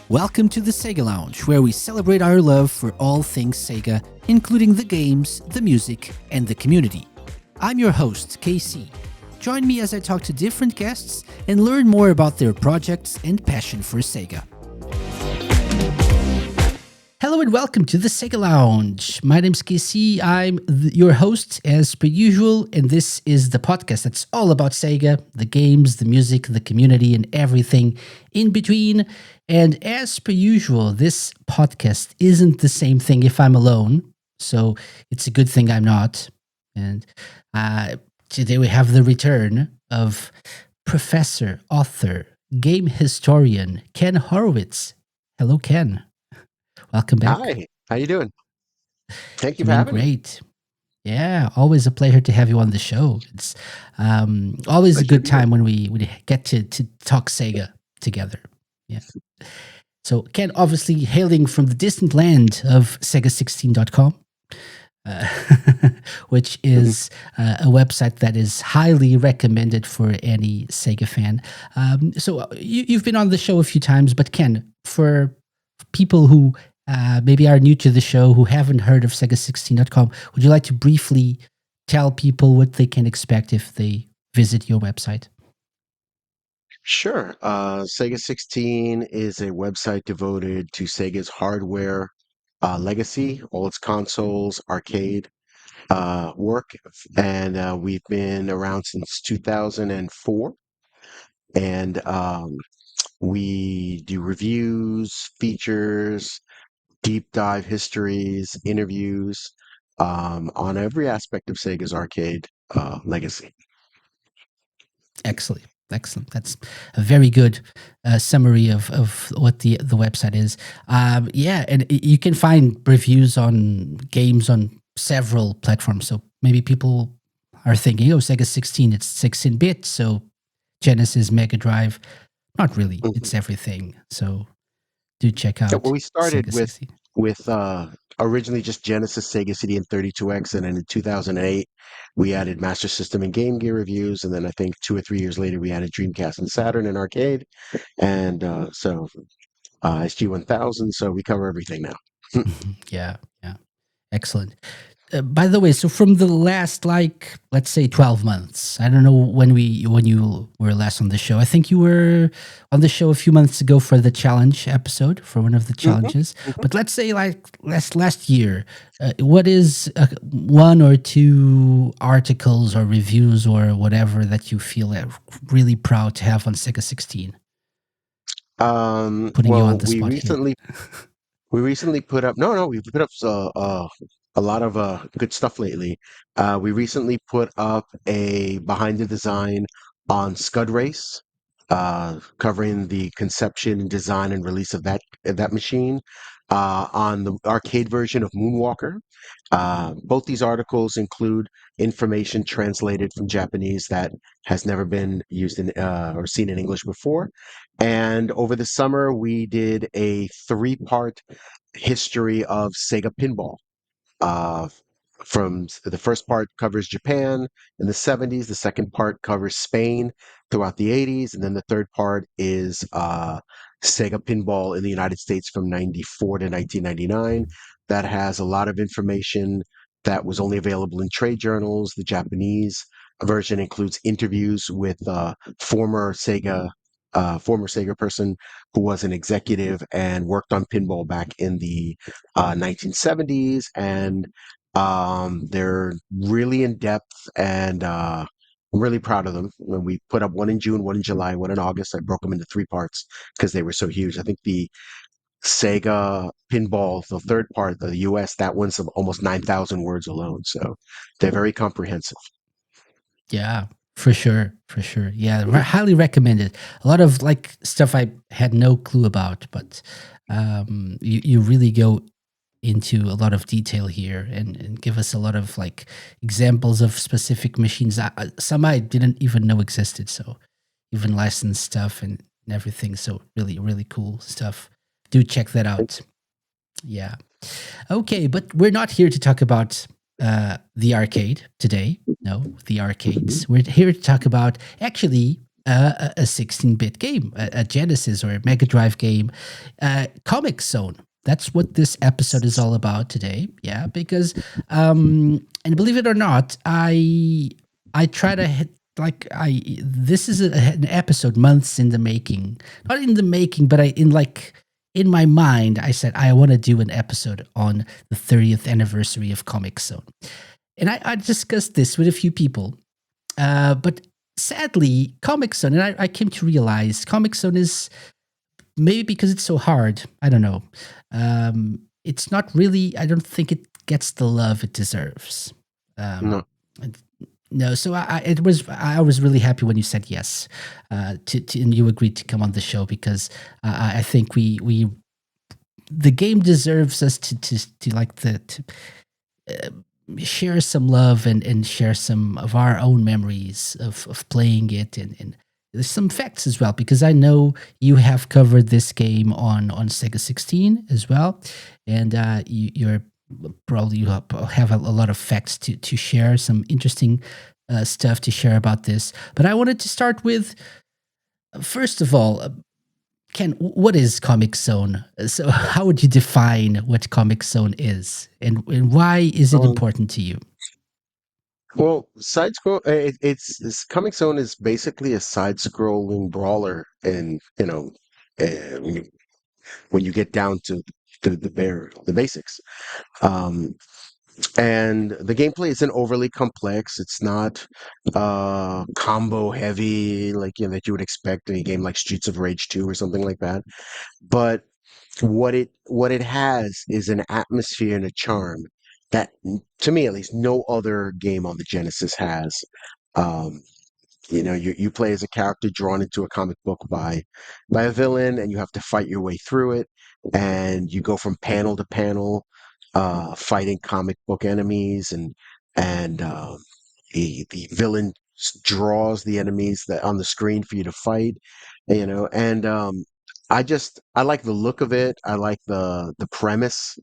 Welcome to the Sega Lounge, where we celebrate our love for all things Sega, including the games, the music, and the community. I'm your host, KC. Join me as I talk to different guests and learn more about their projects and passion for Sega. Hello and welcome to the Sega Lounge. My name's KC. I'm your host as per usual, and this is the podcast that's all about Sega, the games, the music, the community, and everything in between. And as per usual, this podcast isn't the same thing if I'm alone, so it's a good thing I'm not. And today we have the return of professor, author, game historian, Ken Horowitz. Hello, Ken. Welcome back. Hi, how you doing? Thank you for Doing having me. great. Yeah, always a pleasure to have you on the show. It's always a Pleasure to good be here. time when we get to talk Sega together. Yeah. So, Ken, obviously hailing from the distant land of Sega16.com, uh, which is a website that is highly recommended for any Sega fan. So, you've been on the show a few times, but Ken, for people who maybe are new to the show, who haven't heard of Sega16.com, would you like to briefly tell people what they can expect if they visit your website? Sure. Sega 16 is a website devoted to Sega's hardware legacy, all its consoles, arcade work, and we've been around since 2004. And we do reviews, features, deep dive histories, interviews on every aspect of Sega's arcade legacy. Excellent. Excellent. That's a very good summary of what the website is. Yeah, and you can find reviews on games on several platforms. So maybe people are thinking, oh, Sega 16, it's 16-bit, so Genesis, Mega Drive. Not really. It's everything. So do check Yeah, well, out we started Sega with 16. with originally just Genesis, Sega CD, and 32X, and then in 2008 we added Master System and Game Gear reviews, and then I think 2 or 3 years later we added Dreamcast and Saturn and arcade, and SG-1000. So we cover everything now. Yeah, yeah. Excellent. By the way, so from the last, like, let's say 12 months, I don't know when you were last on the show. I think you were on the show a few months ago for the challenge episode, for one of the Mhm, challenges. mhm. But let's say like last year, what is one or two articles or reviews or whatever that you feel really proud to have on Sega 16? Putting you on Well, the spot here. we recently put up no, we've put up a lot of good stuff lately. We recently put up a behind the design on Scud Race, covering the conception, design, and release of that machine, on the arcade version of Moonwalker. Both these articles include information translated from Japanese that has never been used in or seen in English before. And over the summer, we did a three-part history of Sega Pinball. Uh, the first part covers Japan in the 70s, the second part covers Spain throughout the 80s, and then the third part is Sega Pinball in the United States from 94 to 1999. That has a lot of information that was only available in trade journals. The Japanese version includes interviews with former Sega person who was an executive and worked on pinball back in the 1970s, and they're really in depth, and I'm really proud of them. When we put up one in June, one in July, one in August, I broke them into three parts because they were so huge. I think the Sega Pinball, the third part, the US, that one's almost 9,000 words alone. So they're very comprehensive. Yeah, for sure, for sure. Yeah, highly recommended. A lot of like stuff I had no clue about, but you really go into a lot of detail here and give us a lot of like examples of specific machines. Some I didn't even know existed. So even licensed stuff and everything. So really, really cool stuff. Do check that out. Yeah. Okay, but we're not here to talk about the arcade today. No, the arcades. We're here to talk about actually a 16-bit game, a Genesis or a Mega Drive game, Comix Zone. That's what this episode is all about today. Yeah, because and believe it or not, I try to hit like I this is an episode months in the making, not in the making, but I in like in my mind, I said I want to do an episode on the 30th anniversary of Comix Zone, and I discussed this with a few people, but sadly, Comic Zone, and I came to realize Comic Zone is maybe because it's so hard. I don't know. It's not really. I don't think it gets the love it deserves. Um, No. and- no, so it was. I was really happy when you said yes, and you agreed to come on the show because I think we the game deserves us to like to uh, share some love and share some of our own memories of playing it and there's some facts as well because I know you have covered this game on Sega 16 as well, and you're probably you have a lot of facts to share, some interesting stuff to share about this. But I wanted to start with first of all, Ken, what is Comic Zone? So, how would you define what Comic Zone is, and why is it Um, important to you? well, side scroll. It's Coming Zone is basically a side-scrolling brawler, and when you get down to the basics. Um, and the gameplay isn't overly complex. It's not combo heavy like that you would expect in a game like Streets of Rage 2 or something like that. But what it has is an atmosphere and a charm that, to me at least, no other game on the Genesis has. Um, you play as a character drawn into a comic book by a villain, and you have to fight your way through it, and you go from panel to panel, fighting comic book enemies, and the villain draws the enemies that on the screen for you to fight, and I like the look of it. I like the premise.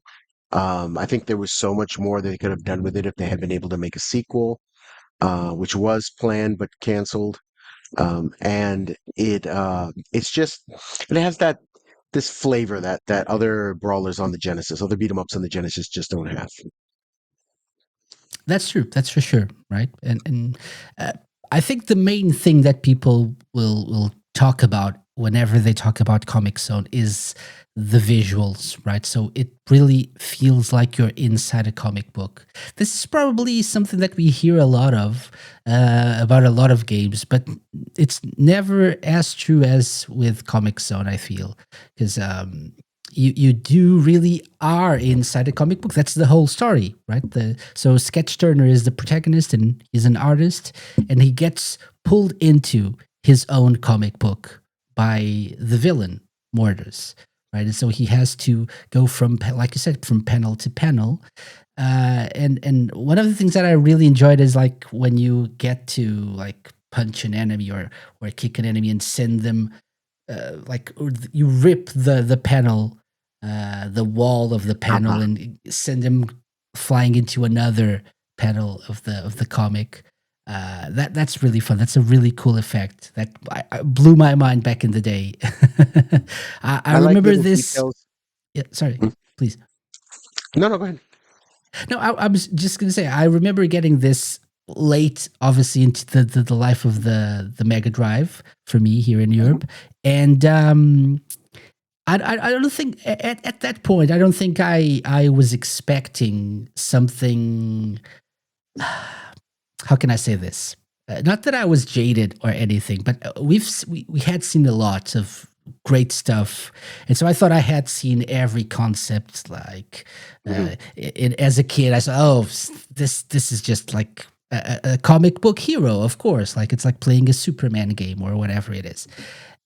I think there was so much more they could have done with it if they had been able to make a sequel, which was planned but canceled. And it's just it has this flavor that other brawlers on the Genesis, other beat 'em ups on the Genesis just don't have. That's true. That's for sure, right? And uh, I think the main thing that people will talk about whenever they talk about Comic Zone is the visuals, right? So it really feels like you're inside a comic book. This is probably something that we hear a lot of about a lot of games, but it's never as true as with Comic Zone. I feel because you do really are inside a comic book. That's the whole story, right? So Sketch Turner is the protagonist and he's an artist, and he gets pulled into his own comic book by the villain Mortis, right? And so he has to go from, like you said, from panel to panel. And one of the things that I really enjoyed is like when you get to like punch an enemy or kick an enemy and send them you rip the panel, the wall of the panel, Uh-huh. and send them flying into another panel of the comic. That's really fun. That's a really cool effect that I blew my mind back in the day. I I like remember little this. details. Yeah, sorry, Mm. please. No, no, go ahead. No, I was just gonna say I remember getting this late, obviously into the life of the Mega Drive for me here in Mhm. Europe, and I don't think at that point I don't think I was expecting something. How can I say this? Not that I was jaded or anything, but we had seen a lot of great stuff, and so I thought I had seen every concept. Like Mhm. as a kid, I saw, oh, this is just like a comic book hero, of course. Like it's like playing a Superman game or whatever it is.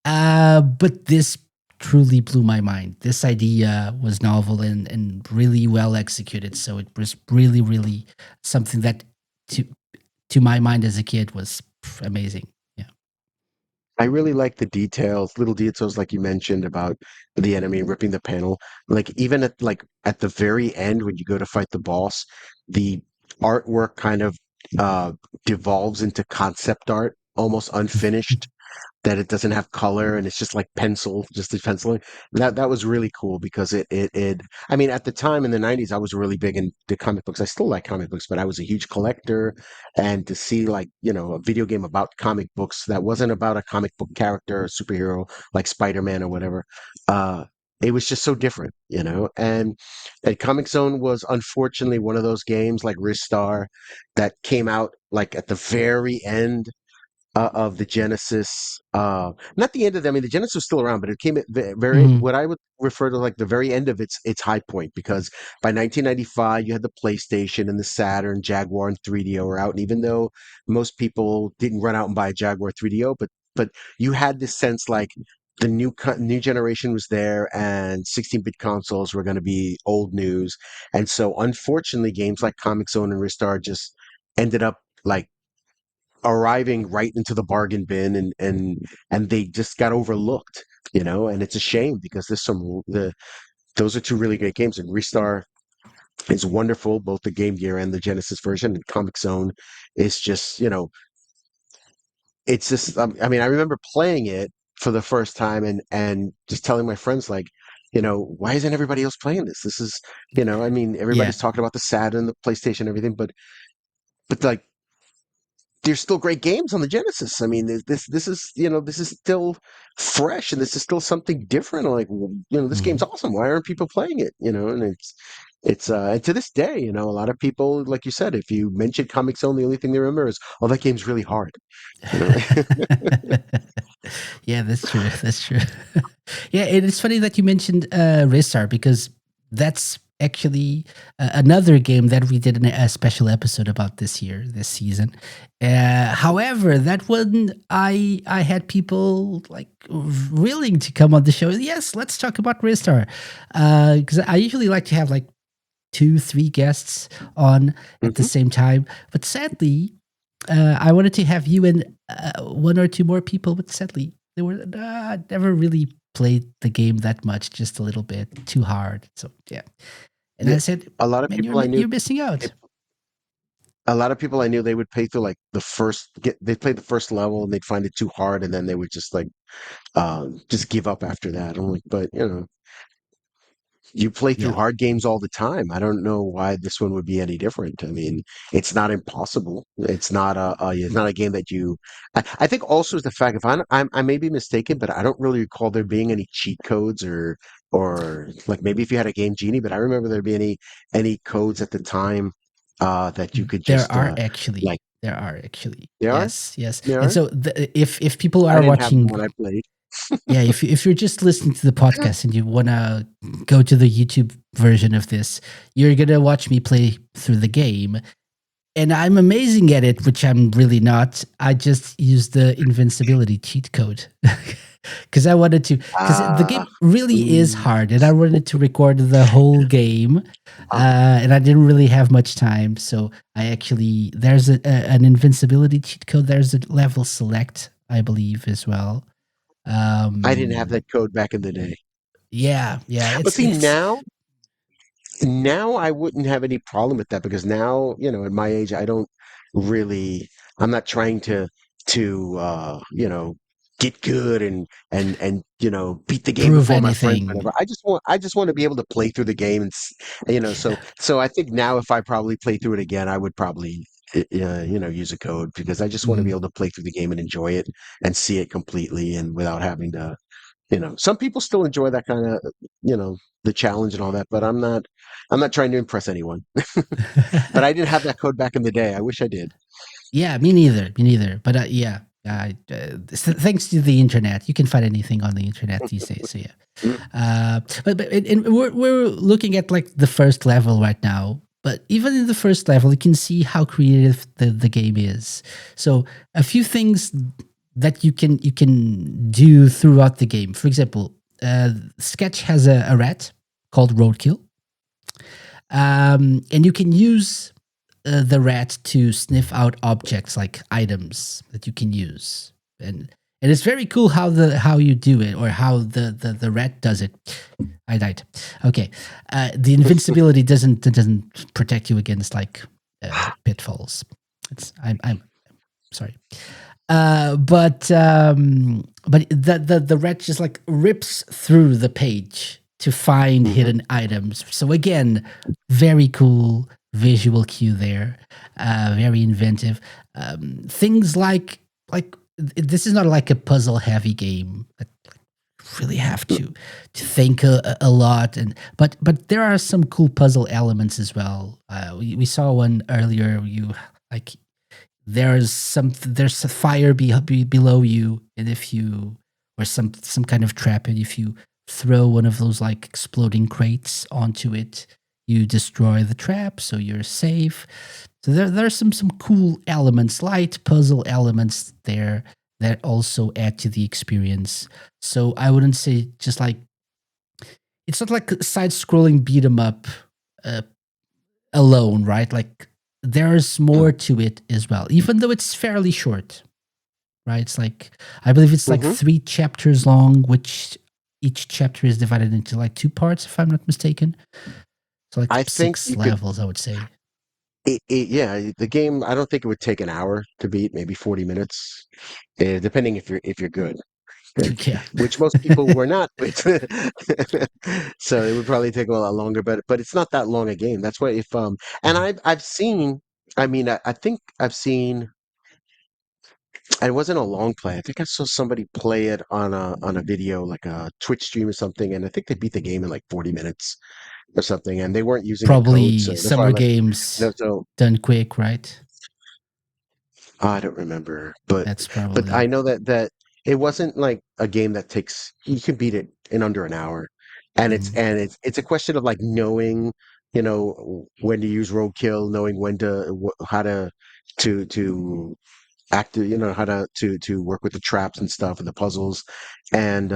But this truly blew my mind. This idea was novel and really well executed. So it was really, really something that to to my mind as a kid was amazing. Yeah. I really like the details, little details like you mentioned about the enemy ripping the panel. Like even at the very end when you go to fight the boss, the artwork kind of uh devolves into concept art, almost unfinished. that it doesn't have color and it's just like pencil, just a penciling. That was really cool because it I mean, at the time in the 90s, I was really big into comic books. I still like comic books, but I was a huge collector. And to see like, a video game about comic books that wasn't about a comic book character or superhero like Spider-Man or whatever, uh, it was just so different, and Comic Zone was unfortunately one of those games like Ristar that came out like at the very end of the Genesis. Not the end of. I mean, the Genesis was still around, but it came at the very Hmm. what I would refer to like the very end of its high point because by 1995 you had the PlayStation and the Saturn, Jaguar, and 3DO were out. And even though most people didn't run out and buy a Jaguar 3DO, but you had this sense like the new generation was there and 16-bit consoles were going to be old news. And so unfortunately games like Comic Zone and Ristar just ended up like arriving right into the bargain bin and they just got overlooked, and it's a shame because those are two really great games and Restar is wonderful, both the Game Gear and the Genesis version, and Comic Zone is just, it's just I mean, I remember playing it for the first time and just telling my friends like, why isn't everybody else playing this? This is, I mean, Yeah. everybody's talking about the Saturn, the PlayStation, everything, but like there's still great games on the Genesis. I mean, this is still fresh, and this is still something different. Like, this game's Mhm. awesome. Why aren't people playing it? And it's and to this day, a lot of people, like you said, if you mention Comic Zone, the only thing they remember is, oh, that game's really hard. You know, Yeah, that's true. That's true. Yeah, and it's funny that you mentioned Ristar because that's actually another game that we did a special episode about this season. However, that one I had people like willing to come on the show. Yes, let's talk about Ristar because I usually like to have like 2, 3 guests on at the Mhm. same time, but sadly I wanted to have you and 1 or 2 more people, but sadly, they were never really played the game that much, just a little bit too hard. So yeah, and Yeah, I said, a lot of "Man, people I knew, you're missing they, out." a lot of people I knew, they would play through like they'd play the first level and they'd find it too hard, and then they would just like just give up after that. I'm like, but you play through Yeah. hard games all the time. I don't know why this one would be any different. I mean, it's not impossible. It's not a game that you. I think also is the fact if I may be mistaken, but I don't really recall there being any cheat codes or like maybe if you had a game genie, but I remember there being any codes at the time that you could There just are actually. like There are actually. there are Yes, yes. there And are. so if people I are didn't have them watching, when I played. yeah, if you're just listening to the podcast and you wanna go to the YouTube version of this, you're gonna watch me play through the game, and I'm amazing at it, which I'm really not. I just used the invincibility cheat code because I wanted to. Because the Ah, game really is mm, hard, and I wanted to record the whole game, ah, and I didn't really have much time. So I actually there's an invincibility cheat code. There's a level select, I believe, as well. I didn't have Um, that code back in the day. yeah, yeah. But It's see it's now I wouldn't have any problem with that because now, at my age, I'm not trying to get good and beat the game prove before my friends, anything. whatever. I just want to be able to play through the game so I think now if I probably play through it again, I would probably use a code because I just want to be Mhm. able to play through the game and enjoy it and see it completely and without having to some people still enjoy that kind of, the challenge and all that, but I'm not trying to impress anyone. But I didn't have that code back in the day. I wish I did. Yeah, me neither. Me neither. But yeah, thanks to the internet, you can find anything on the internet these days. So yeah, Mm. and we're looking at like the first level right now. But even in the first level, you can see how creative the game is. So a few things that you can do throughout the game. For example, Sketch has a rat called Roadkill, and you can use the rat to sniff out objects like items that you can use, and it's very cool how you do it or how the rat does it. I died. Okay, the invincibility doesn't protect you against like pitfalls. I'm sorry. But the rat just like rips through the page to find Hmm. hidden items. So again, very cool visual cue there. Very inventive. Things like this is not like a puzzle heavy game that really have to think a lot, and but there are some cool puzzle elements as well. We saw one earlier. You like there's a fire below you, and if you or some kind of trap, and if you throw one of those like exploding crates onto it, you destroy the trap, so you're safe. So there's some cool elements, light puzzle elements there that also add to the experience. So I wouldn't say just like it's not like a side scrolling beat 'em up uh, alone, right? Like there's more to it as well, even though it's fairly short, right? It's like I believe it's like Hmm. 3 chapters long, which each chapter is divided into like 2 parts, if I'm not mistaken. So like I think 6 you could. levels, I would say. Yeah, the game. I don't think it would take an hour to beat. Maybe 40 minutes, depending if you're good. Good, Yeah. which most people were not with. So it would probably take a lot longer, but it's not that long a game. That's why if and Mhm. I've seen. I mean, I think I've seen. It wasn't a long play. I think I saw somebody play it on a video, like a Twitch stream or something, and I think they beat the game in like 40 minutes or something, and they weren't using a code, Probably so that's why I summer like. games So done quick, right? I don't remember, but That's I probably know that it wasn't like a game that takes you can beat it in under an hour, and mhm. it's a question of like knowing, when to use roadkill, knowing when to how to act, how to work with the traps and stuff and the puzzles, and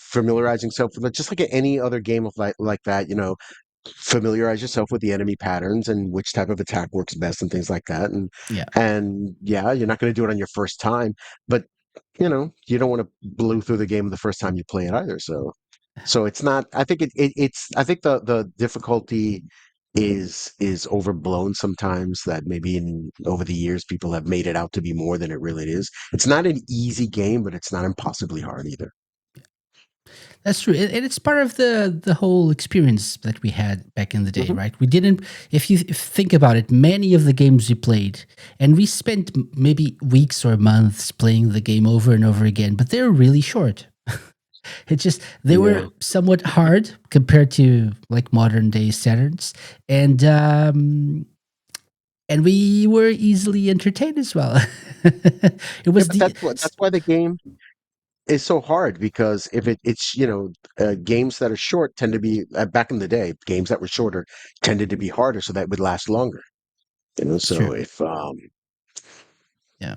familiarizing yourself with it, just like any other game of like that, familiarize yourself with the enemy patterns and which type of attack works best and things like that. And Yeah. and yeah, you're not going to do it on your first time, but you don't want to blow through the game the first time you play it either. So it's not. I think it's. I think the difficulty is overblown sometimes. That maybe over the years people have made it out to be more than it really is. It's not an easy game, but it's not impossibly hard either. That's true, and it's part of the whole experience that we had back in the day, Hmm. right? We didn't, if you think about it, many of the games we played, and we spent maybe weeks or months playing the game over and over again, but they're really short. It's just they Yeah. were somewhat hard compared to like modern day Saturns, and and we were easily entertained as well. It Yeah, was but the that's why the game is so hard, because if it's games that are short tend to be, back in the day, games that were shorter tended to be harder, so that would last longer. it's So true, if yeah.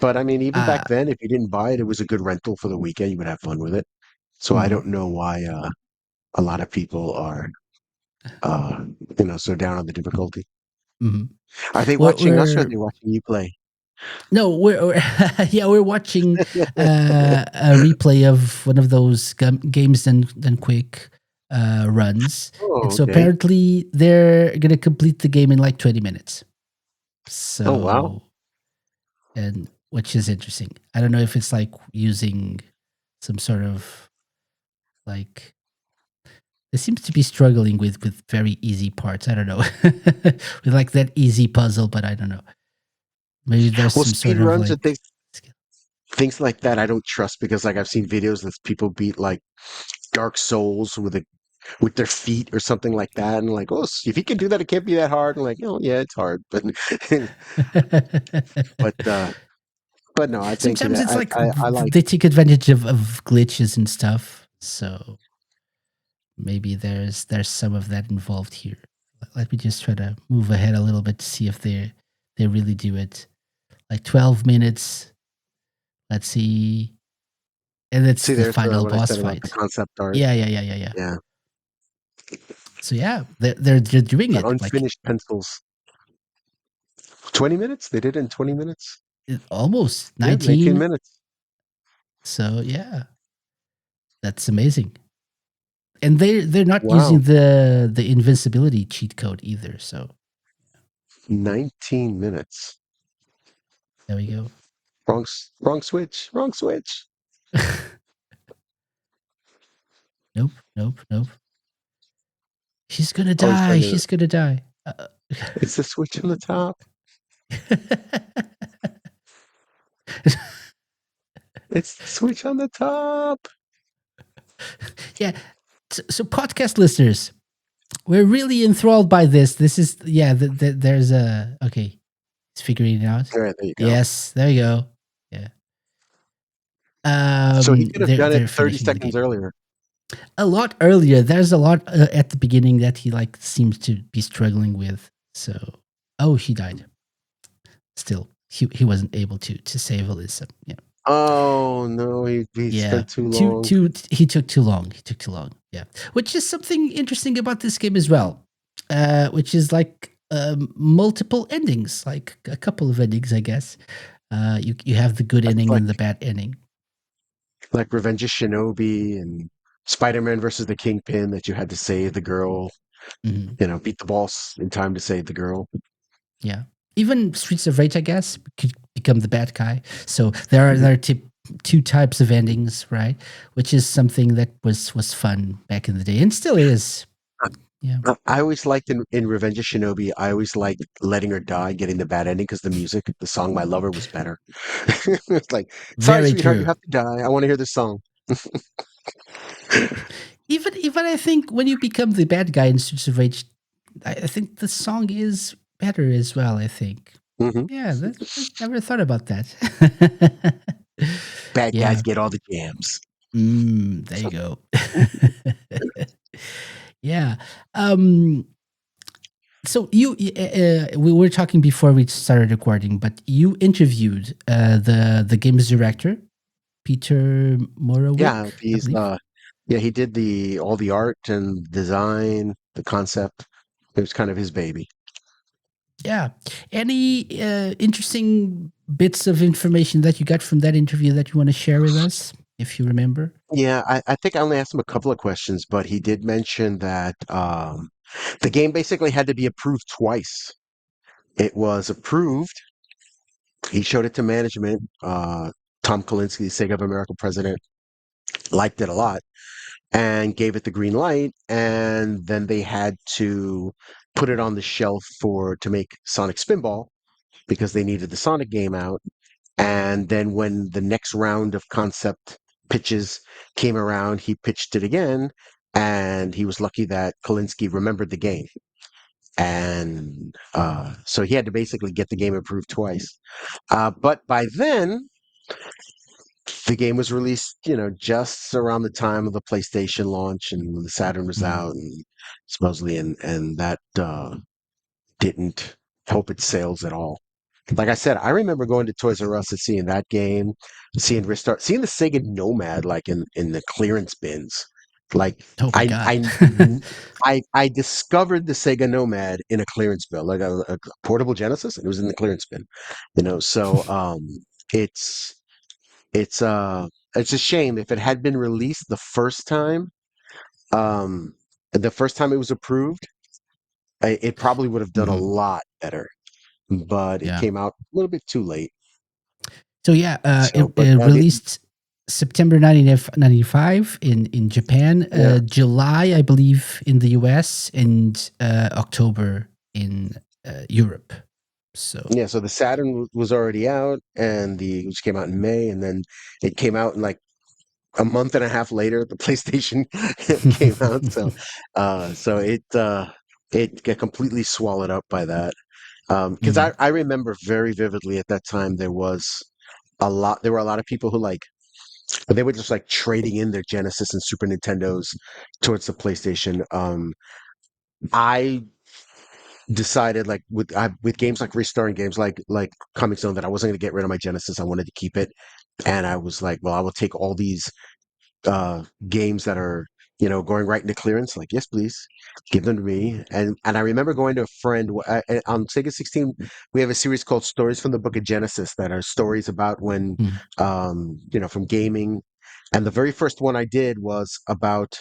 but I mean, even back Uh, then, if you didn't buy it, it was a good rental for the weekend. You would have fun with it. So I mhm, don't know why a lot of people are so down on the difficulty. mhm. Are they We're, watching us, or are we're they watching you play? No, we're yeah, we're watching a replay of one of those games and quick runs, and Oh, so okay. apparently they're gonna complete the game in like 20 minutes. Oh, wow. So, and which is interesting. I don't know if it's like using some sort of like it seems to be struggling with very easy parts. I don't know, with like that easy puzzle, but I don't know. Maybe there's Well, some speed sort of runs and like things like that, I don't trust, because like I've seen videos that people beat like Dark Souls with their feet or something like that, and like, oh, if he can do that, it can't be that hard. And like, oh yeah, it's hard, but but uh, but no, I think Sometimes that it's like I like. they take advantage of glitches and stuff. So maybe there's some of that involved here. Let me just try to move ahead a little bit to see if they really do it. Like 12 minutes. Let's see. And it's See, the there's final what I boss said about the fight. concept art. Yeah. Yeah, So yeah, they're doing the it like unfinished pencils. 20 minutes? They did it in 20 minutes. almost Yeah, 19 19. minutes. So yeah, that's amazing. And they're not using Wow, the invincibility cheat code either. So 19 minutes. There we go. Wrong switch. Wrong switch. Nope, nope, nope. She's gonna Oh, he's die. trying to. She's gonna die. It's the switch on the top. It's the switch on the top. Yeah. So, podcast listeners, we're really enthralled by this. This is yeah. There's a okay. He's figuring it out. All right, there you go. Yes, there you go. Yeah. So he could have done it They're 30 finishing the seconds game earlier. a lot earlier. There's a lot at the beginning that he like seems to be struggling with. So, oh, he died. Still, he wasn't able to save Alyssa. Yeah. Oh no, he Yeah, spent too long. he took too long. He took too long. Yeah, which is something interesting about this game as well, which is like multiple endings, like a couple of endings, I guess. You have the good ending Like and the bad ending. like Revenge of Shinobi and Spider-Man versus the Kingpin that you had to save the girl. Mhm. You know, beat the boss in time to save the girl. Yeah, even Streets of Rage, I guess, could become the bad guy. So there are two types of endings, right? Which is something that was fun back in the day and still is. Yeah. I always liked in Revenge of Shinobi, I always liked letting her die, getting the bad ending because the music, the song My Lover was better. It's like, sorry, Very sweetheart, you true. have to die. I want to hear this song. Even I think when you become the bad guy in Streets of Rage, I think the song is better as well. I think. Hmm. Yeah, I never thought about that. Bad guys Yeah. get all the jams. There you go. Yeah. Um, so we were talking before we started recording, but you interviewed the game's director, Peter Yeah, Morowick, I he's believe. yeah, he did the all the art and design, the concept. It was kind of his baby. Yeah. Any interesting bits of information that you got from that interview that you want to share with us, if you remember? Yeah, I think I only asked him a couple of questions, but he did mention that the game basically had to be approved twice. It was approved. He showed it to management. Tom Kalinske, the Sega of America president, liked it a lot and gave it the green light. And then they had to put it on the shelf for to make Sonic Spinball because they needed the Sonic game out. And then when the next round of concept pitches came around, he pitched it again. And he was lucky that Kalinske remembered the game. And so he had to basically get the game approved twice. But by then, the game was released, you know, just around the time of the PlayStation launch and when the Saturn was Mm. out, and supposedly, and that didn't help its sales at all. Like I said, I remember going to Toys R Us and seeing that game, seeing Restart, seeing the Sega Nomad like in the clearance bins. Like Oh my I god. I I discovered the Sega Nomad in a clearance bin, like a portable Genesis, and it was in the clearance bin. You know, so it's it's uh it's a shame if it had been released um the first time it was approved, it probably would have done a Mhm. lot better, but it Yeah. came out a little bit too late. So yeah, So, but it now the released September 1995 in Japan, yeah, July I believe in the US, and October in Europe. So yeah, so the Saturn was already out, and the which came out in May, and then it came out in like a month and a half later. The PlayStation came out, so it got completely swallowed up by that. Because Mm. I remember very vividly at that time there were a lot of people who like they were just like trading in their Genesis and Super Nintendos towards the PlayStation. I decided like with games like restarting games like Comix Zone that I wasn't going to get rid of my Genesis. I wanted to keep it, and I was like, well, I will take all these games that are going right into clearance. Like, yes, please, give them to me. And I remember going to a friend on Sega 16. We have a series called Stories from the Book of Genesis that are stories about when Mm. from gaming. And the very first one I did was about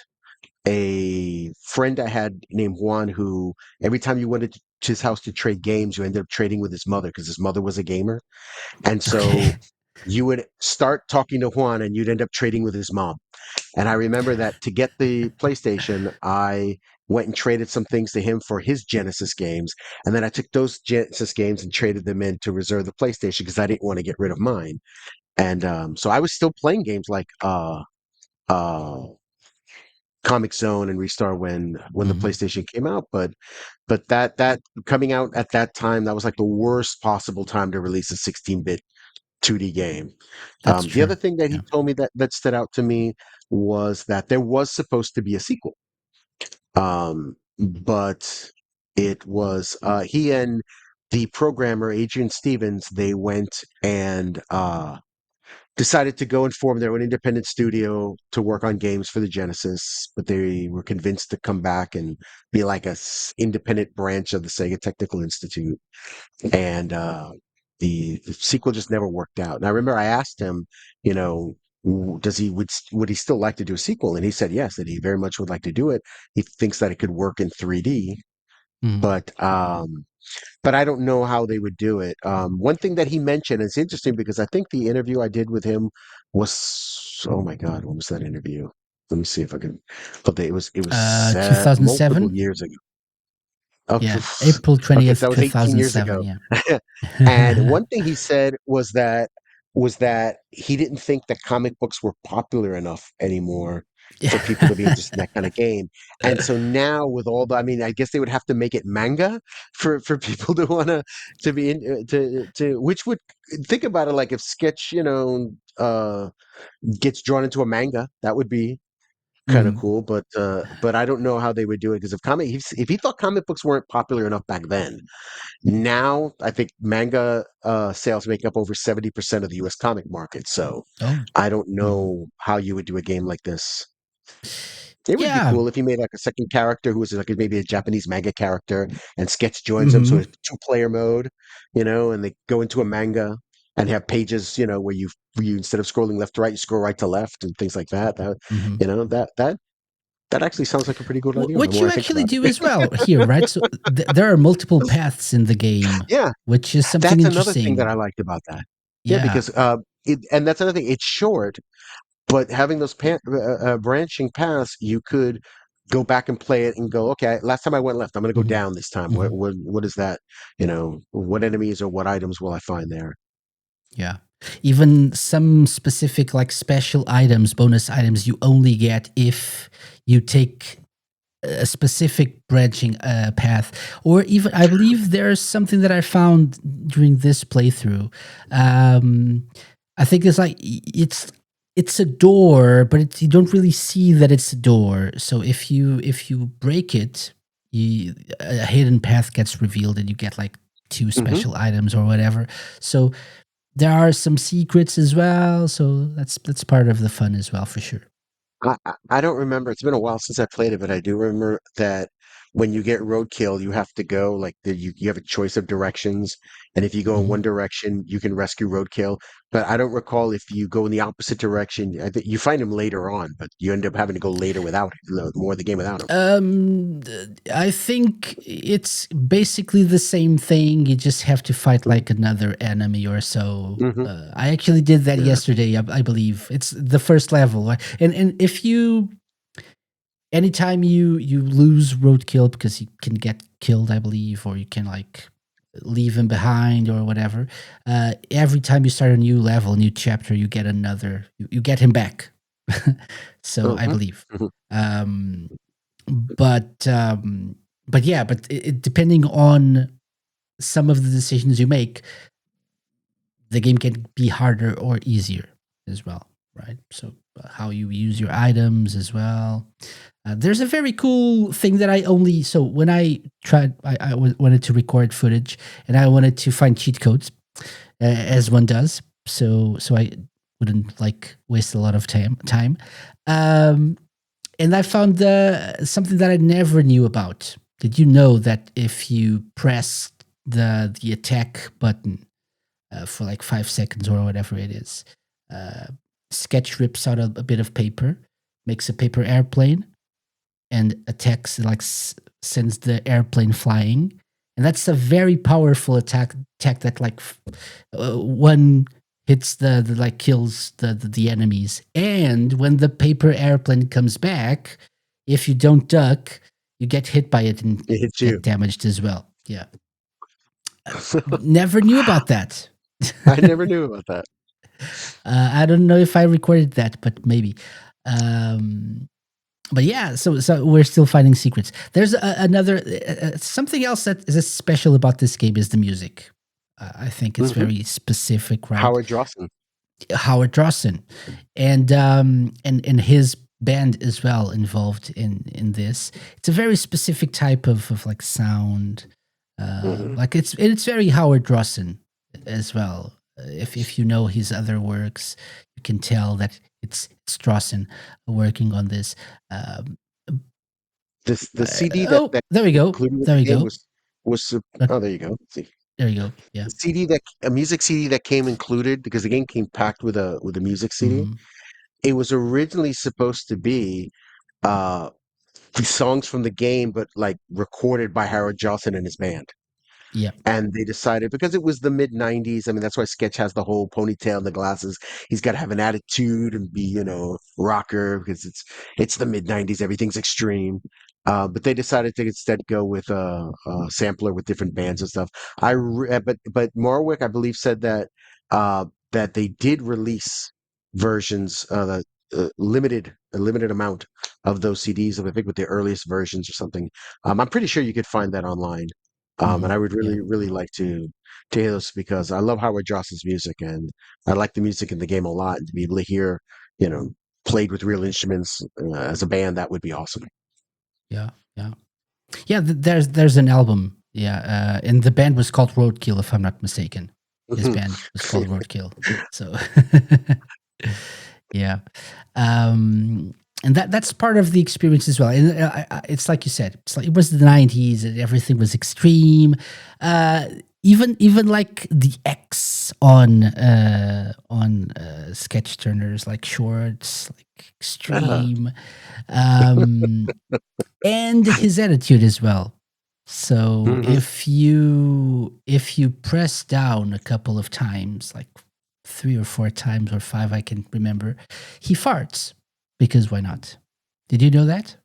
a friend I had named Juan who every time you went to his house to trade games, you ended up trading with his mother because his mother was a gamer. And so Okay. you would start talking to Juan and you'd end up trading with his mom. And I remember that to get the PlayStation, I went and traded some things to him for his Genesis games. And then I took those Genesis games and traded them in to reserve the PlayStation because I didn't want to get rid of mine. And so I was still playing games like uh, Comix Zone and Restar when the Hmm. PlayStation came out, but that coming out at that time, that was like the worst possible time to release a 16-bit 2D game. That's The other true. thing that he Yeah. told me that stood out to me was that there was supposed to be a sequel, but it was he and the programmer Adrian Stevens. They went and decided to go and form their own independent studio to work on games for the Genesis, but they were convinced to come back and be like a independent branch of the Sega Technical Institute. And the sequel just never worked out. And I remember I asked him, you know, does he would he still like to do a sequel? And he said yes, that he very much would like to do it. He thinks that it could work in 3D, Mm. but I don't know how they would do it. One thing that he mentioned, it's interesting because I think the interview I did with him was, oh my God, what was that interview? Let me see if I can. But it was multiple 2007. years ago. Oh, Yeah. April okay, so 20th, that was 18 years 2007. ago. Yeah. And one thing he said was that he didn't think that comic books were popular enough anymore for people to be interested in that kind of game. And so now with all the, I mean, I guess they would have to make it manga for people to wanna to be in to which would think about it like if Sketch, gets drawn into a manga, that would be kind of Mhm. cool. But I don't know how they would do it because if he thought comic books weren't popular enough back then, now, I think manga sales make up over 70% of the US comic market. So Oh. I don't Mhm. know how you would do a game like this. It would be Yeah. cool if he made like a second character who was like maybe a Japanese manga character and Sketch joins him. So Mhm. it's two-player mode, and they go into a manga and have pages, where you instead of scrolling left to right, you scroll right to left and things like that. Mhm. That actually sounds like a pretty good idea the Which more you I think actually about do it. as well here, right? So there are multiple paths in the game, Yeah, which is something that's another thing that interesting. I liked about that. Yeah, Yeah. because and that's another thing. It's short, but having those branching paths, you could go back and play it and go, okay, last time I went left, I'm going to go Mhm. down this time. What Mhm. what what is that? What enemies or what items will I find there? Yeah. Even some specific like special items, bonus items you only get if you take a specific branching path, or even I believe there's something that I found during this playthrough. I think it's like it's a door, but you don't really see that it's a door. So if you break it, a hidden path gets revealed, and you get like two Hmm. special items or whatever. So there are some secrets as well. So that's part of the fun as well, for sure. I don't remember. It's been a while since I played it, but I do remember that when you get roadkill, you have to go like you have a choice of directions, and if you go in one Mhm. direction, you can rescue roadkill. But I don't recall if you go in the opposite direction. I think you find him later on, but you end up having to go later without him, more of the game without him. I think it's basically the same thing. You just have to fight like another enemy or so. Hmm. I actually did that Yeah. yesterday. I believe it's the first level, right? And if you anytime you lose roadkill because he can get killed, I believe, or you can like leave him behind or whatever. Every time you start a new level, new chapter, you get another. You get him back. So I Hmm. believe. Hmm. Um, but yeah, but depending on some of the decisions you make, the game can be harder or easier as well, right? So how you use your items as well. There's a very cool thing that I only so when I tried, wanted to record footage and I wanted to find cheat codes, as one does. So I wouldn't like waste a lot of time. Um, and I found something that I never knew about. Did you know that if you press the attack button for like 5 seconds or whatever it is, uh, Sketch rips out a bit of paper, makes a paper airplane, and attacks, like sends the airplane flying, and that's a very powerful attack that like one hits the like kills the enemies. And when the paper airplane comes back, if you don't duck, you get hit by it and It hits you. get damaged as well. Yeah, never knew about that. I never knew about that. I don't know if I recorded that, but maybe. Um, but yeah, so we're still finding secrets. There's another something else that is special about this game is the music. I think it's Hmm. very specific, right? Howard Drawson. Howard Drawson, and his band as well involved in this. It's a very specific type of like sound. Hmm. Like it's very Howard Drawson as well. If you know his other works, you can tell that it's Drawson working on this. Um, This the CD oh, that there we go. included with There we the game go. was Look, oh, there you go. See, there you go. Yeah. the CD that a music CD that came included because the game came packed with a music CD. Hmm. It was originally supposed to be uh the songs from the game, but like recorded by Howard Johnson and his band. Yeah. And they decided because it was the mid 90s. I mean, that's why Sketch has the whole ponytail and the glasses. He's got to have an attitude and be, rocker because it's the mid 90s. Everything's extreme. But they decided to instead go with a sampler with different bands and stuff. But Marwick, I believe, said that that they did release versions, a limited amount of those CDs. I think with the earliest versions or something. I'm pretty sure you could find that online. And Hmm. I would Yeah. really, really like to hear this because I love Howard Joss's music and I like the music in the game a lot. And to be able to hear, you know, played with real instruments as a band, that would be awesome. Yeah. Yeah. Yeah, there's an album. Yeah, and the band was called Roadkill, if I'm not mistaken. His band was called Roadkill. So, yeah, um, and that's part of the experience as well. And it's like you said, it's like it was the '90s, and everything was extreme. Uh, even like the X on sketch turners, like shorts, like Ah, extreme. Um, and his attitude as well. So mhm. if you press down a couple of times, like 3 or 4 times or five, I can remember, he farts because why not? Did you know that?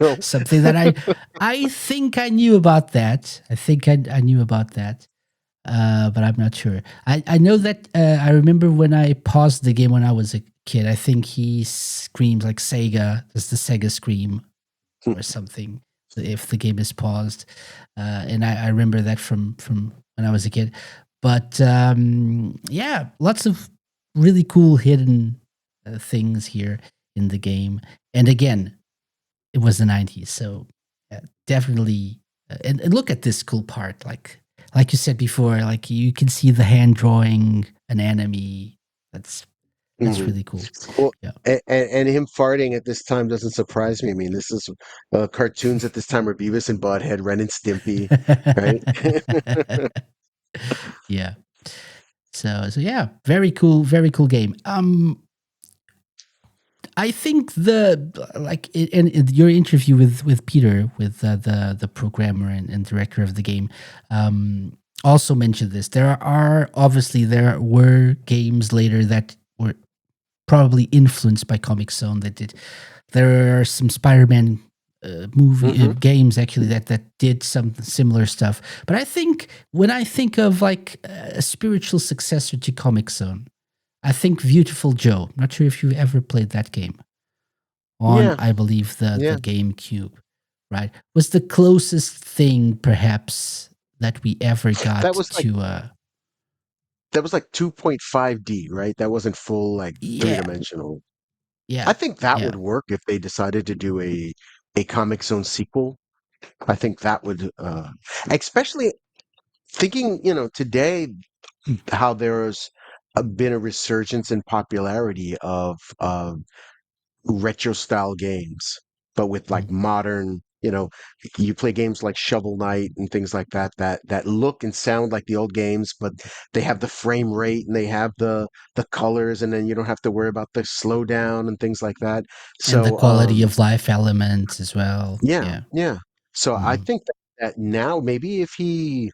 No. Something that I think I knew about that. I think I knew about that, but I'm not sure. I know that I remember when I paused the game when I was a kid. I think he screams like Sega. That's the Sega scream or something if the game is paused. And I remember that from when I was a kid. But yeah, lots of really cool hidden things here in the game. And again, it was the '90s, so definitely. And look at this cool part, like you said before, like you can see the hand drawing an enemy. That's Mhm. really cool. Well, Yeah. and him farting at this time doesn't surprise me. I mean, this is cartoons at this time were Beavis and Butthead, Ren and Stimpy, right? Yeah. So yeah, very cool game. I think the like in your interview with Peter, with the programmer and director of the game, also mentioned this. There were games later that were probably influenced by Comix Zone. There are some Spider-Man movie Hmm. games actually that did some similar stuff. But I think when I think of like a spiritual successor to Comix Zone, I think Beautiful Joe. I'm not sure if you've ever played that game on, Yeah, I believe, the yeah. GameCube, right? Was the closest thing perhaps that we ever That got was like to that was like 2.5D, right? That wasn't full like three yeah, dimensional. I yeah, think that yeah. would work if they decided to do a Comic Zone sequel. I think that would especially thinking, today how there's been a resurgence in popularity of retro style games, but with like Mhm. modern. you play games like Shovel Knight and things like that that look and sound like the old games, but they have the frame rate and they have the colors, and then you don't have to worry about the slowdown and things like that. And the So quality of life element as well. yeah, Yeah. yeah. So I Mhm. think that now maybe if he,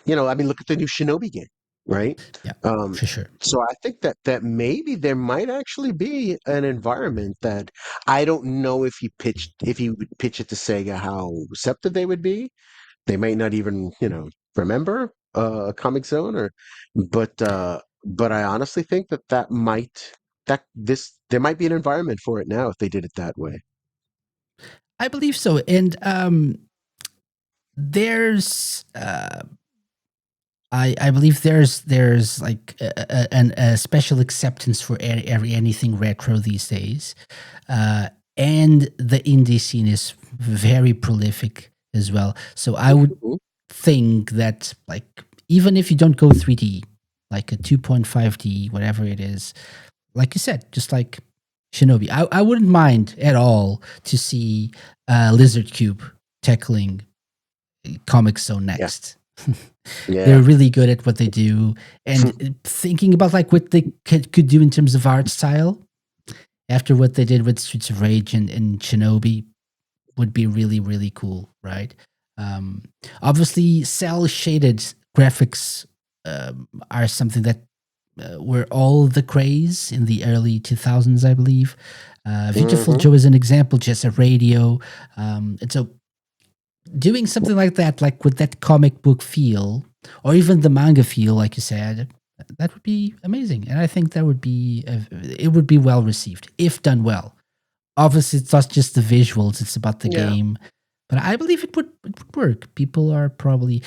I mean, look at the new Shinobi game, right? Yeah, Um, for sure. so I think that maybe there might actually be an environment that I don't know if he would pitch it to Sega how receptive they would be. They might not even, remember Comic Zone but I honestly think that there might be an environment for it now if they did it that way. I believe so. And there's I believe there's like a special acceptance for every anything retro these days, uh, and the indie scene is very prolific as well. So I would Mhm. think that, like, even if you don't go 3D, like a 2.5D, whatever it is, like you said, just like Shinobi, I wouldn't mind at all to see Lizard Cube tackling Comix Zone Yeah, next. They're yeah. really good at what they do, and thinking about like what they could do in terms of art style after what they did with Streets of Rage and Shinobi would be really really cool, right? Um, Obviously, cell shaded graphics are something that were all the craze in the early 2000s, I believe. Beautiful Hmm. Joe is an example, just a radio. And so doing something like that, like with that comic book feel, or even the manga feel, like you said, that would be amazing. And I think that would be it would be well received if done well. Obviously, it's not just the visuals; it's about the Yeah. game. But I believe it would work. People are probably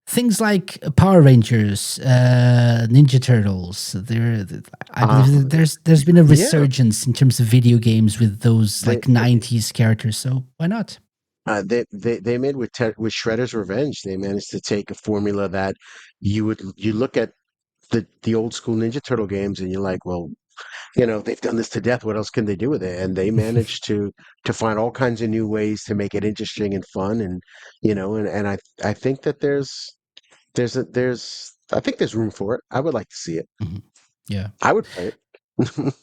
things like Power Rangers, Ninja Turtles. I Uh, believe that there's been a yeah. resurgence in terms of video games with those They, like '90s characters. So why not? they made with Shredder's Revenge. They managed to take a formula that you look at the old school Ninja Turtle games and you're like, well, they've done this to death. What else can they do with it? And they managed to find all kinds of new ways to make it interesting and fun. And and I think that there's I think there's room for it. I would like to see it. Mhm. Yeah. I would play it.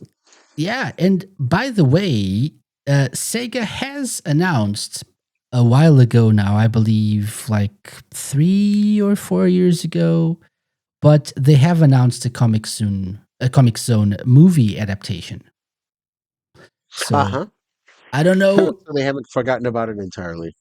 Yeah. And by the way, Sega has announced a while ago now, I believe like 3 or 4 years ago, but they have announced a Comic Zone movie adaptation. So Uh-huh. I don't So know. they haven't forgotten about it entirely.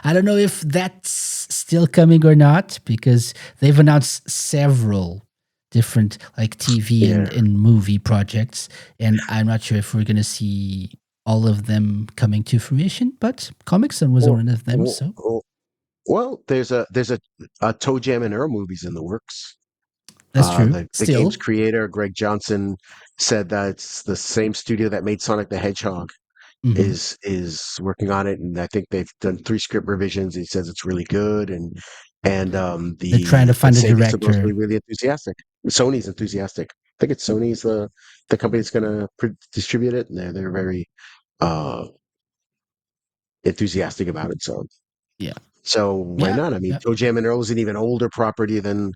I don't know if that's still coming or not because they've announced several different like TV Yeah. and movie projects, and I'm not sure if we're gonna see all of them coming to fruition. But Comic Zone was Well, one of them, well, so well, well, there's a Toe Jam and Earl movies in the works. that's true. The game's Still, creator, Greg Johnson, said that it's the same studio that made Sonic the Hedgehog mhm, is working on it, and I think they've done 3 script revisions. He says it's really good, and they're trying to the find a Sega's director. supposedly really enthusiastic. Sony's enthusiastic. I think it's Sony's the company that's going to distribute it, and they're very uh, enthusiastic about it. Yeah, So why yeah, not? I mean, yeah. Toe Jam and Earl is an even older property than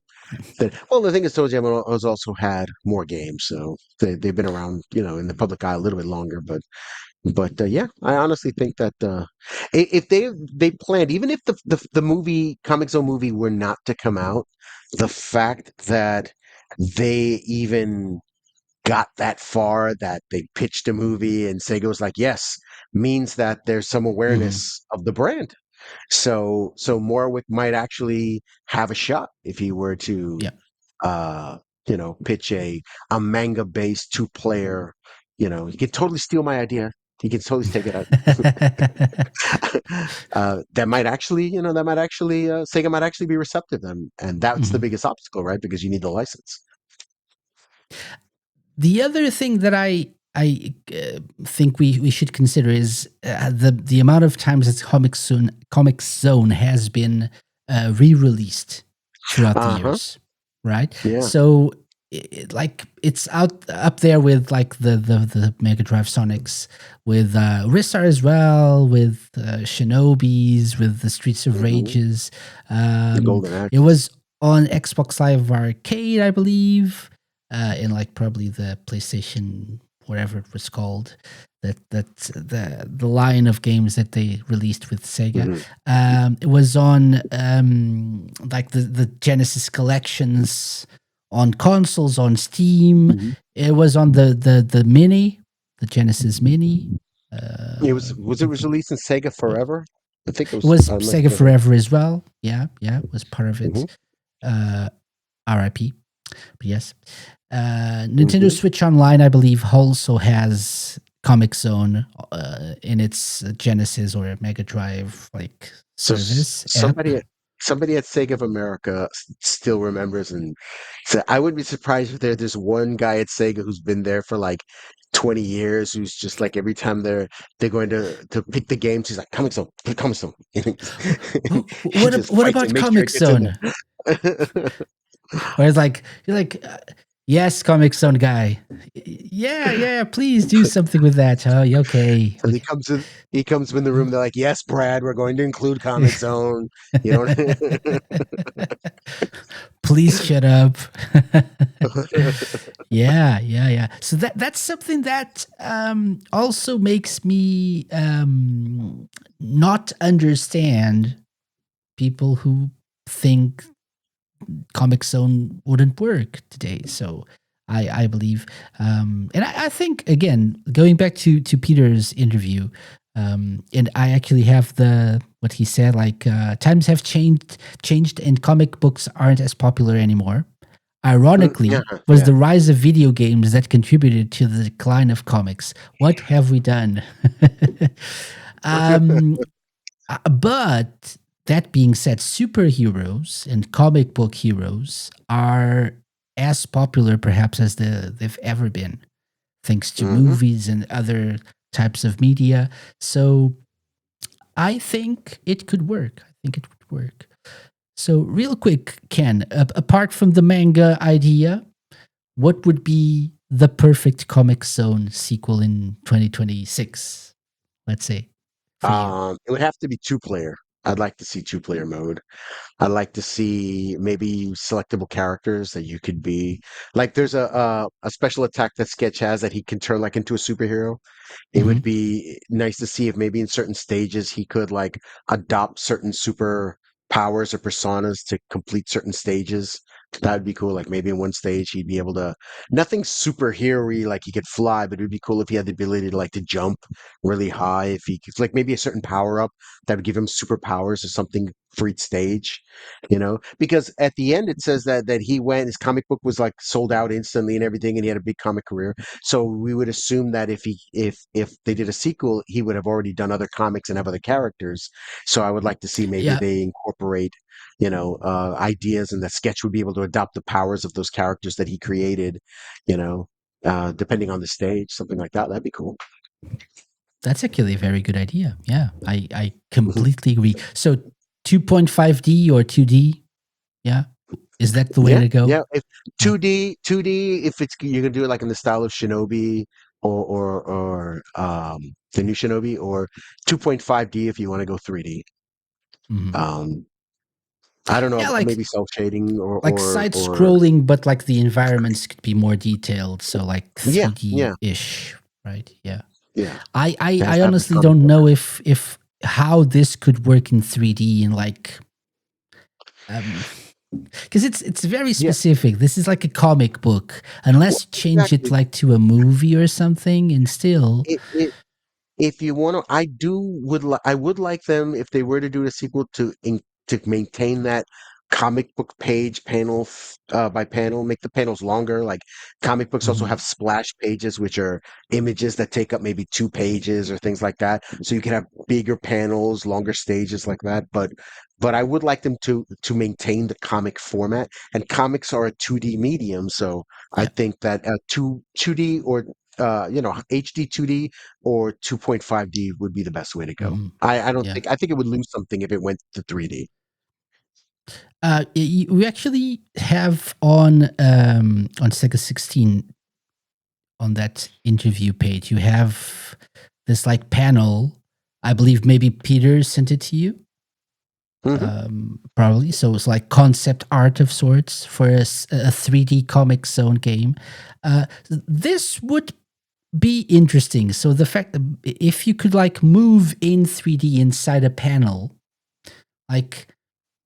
that. Well, the thing is, Toe Jam and Earl has also had more games, so they've been around, in the public eye a little bit longer. But yeah, I honestly think that if they planned, even if the movie Comic Zone movie were not to come out, the fact that they even got that far, that they pitched a movie and Sega was like, yes, means that there's some Mhm, awareness of the brand. So Morwick might actually have a shot if he were to yeah. uh pitch a manga based 2 player. He could totally steal my idea. He could totally take it out. That might actually Sega might actually be receptive, and that's the Mhm. biggest obstacle, right? Because you need the license. The other thing that I think we should consider is the amount of times that Comic Zone has been re-released throughout the Uh-huh. years, right? Yeah. So like it's out up there with like the Mega Drive Sonics, with Ristar as well, with Shinobis, with the Streets of Hmm. Rages. The Um, Golden it Axe. was on Xbox Live Arcade, I believe, in like probably the PlayStation, whatever it was called. That's the line of games that they released with Sega. Hmm. It was on like the Genesis collections on consoles, on Steam. Hmm. It was on the Mini, the Genesis Mini. Was it was released in Sega Forever? I think it It was. was I'm not Sega sure. Forever as well. Yeah, yeah, it was part of it. Hmm. Uh, RIP. But yes, Nintendo Hmm. Switch Online, I believe, also has Comix Zone in its Genesis or Mega Drive like So service app. somebody at Sega of America still remembers, and so I wouldn't be surprised if there's one guy at Sega who's been there for like 20 years, who's just like every time they're going to pick the games, he's like, "Coming soon, coming soon." He just What fights about and makes sure Comix it gets in Zone? there. Where it's like you're like, yes, Comic Zone guy. Yeah, yeah, please do something with that. Oh, okay. So he comes in the room. They're like, "Yes, Brad, we're going to include Comic Zone." You know. Please shut up. Yeah, yeah, yeah. So that's something that also makes me not understand people who think Comic Zone wouldn't work today. So I believe, and I think again, going back to Peter's interview, and I actually have the what he said, like times have changed, and comic books aren't as popular anymore. Yeah, Ironically, was yeah. the rise of video games that contributed to the decline of comics. What have we done? um, but that being said, superheroes and comic book heroes are as popular, perhaps, as they've ever been, thanks to Hmm. movies and other types of media. So I think it could work. I think it would work. So, real quick, Ken, apart from the manga idea, what would be the perfect Comic Zone sequel in 2026? Let's say for you. It would have to be two-player. I'd like to see two-player mode. I'd like to see maybe selectable characters that you could be. Like there's a special attack that Sketch has that he can turn like into a superhero. It would Hmm. be nice to see if maybe in certain stages he could like adopt certain super powers or personas to complete certain stages. That would be cool. Like maybe in one stage he'd be able to nothing superhero-y like he could fly, but it would be cool if he had the ability to like to jump really high. If he could like maybe a certain power up that would give him superpowers or something for each stage, you know? Because at the end it says that he went his comic book was like sold out instantly and everything, and he had a big comic career. So we would assume that if they did a sequel, he would have already done other comics and have other characters. So I would like to see maybe Yeah, they incorporate, ideas, and that Sketch would be able to adopt the powers of those characters that he created, you know, depending on the stage, something like that. That'd be cool. that's actually a very good idea. Yeah, I Mhm. completely agree. So 2.5D or 2D, yeah, is that the way Yeah, to go? yeah. If Yeah. 2D, if it's you're gonna do it like in the style of Shinobi the new Shinobi, or 2.5D if you want to go 3D. Mhm. Um, I don't know, Yeah, like maybe self shading side or scrolling, but like the environments could be more detailed. So like yeah, 3D yeah, ish, right? Yeah. yeah. I It has I to have the honestly comic don't format. know if how this could work in 3D and like um because it's very Yeah, specific. This is like a comic book. well, Unless you change it exactly. like to a movie or something, and still. It if you want to, I would like them if they were to do a sequel to maintain that comic book page panel by panel, make the panels longer. Like comic books also have Mhm. splash pages, which are images that take up maybe 2 pages or things like that. So you can have bigger panels, longer stages like that. But I would like them to maintain the comic format. And comics are a 2D medium, so I Yeah. think that two D or HD 2D or 2.5D would be the best way to go. Mhm. I don't Yeah. think I think it would lose something if it went to 3D. We actually have on Sega 16 on that interview page. You have this like panel. I believe maybe Peter sent it to you. Hmm. Probably. So it's like concept art of sorts for a 3D Comix Zone game. This would be interesting. So the fact that if you could like move in 3D inside a panel, like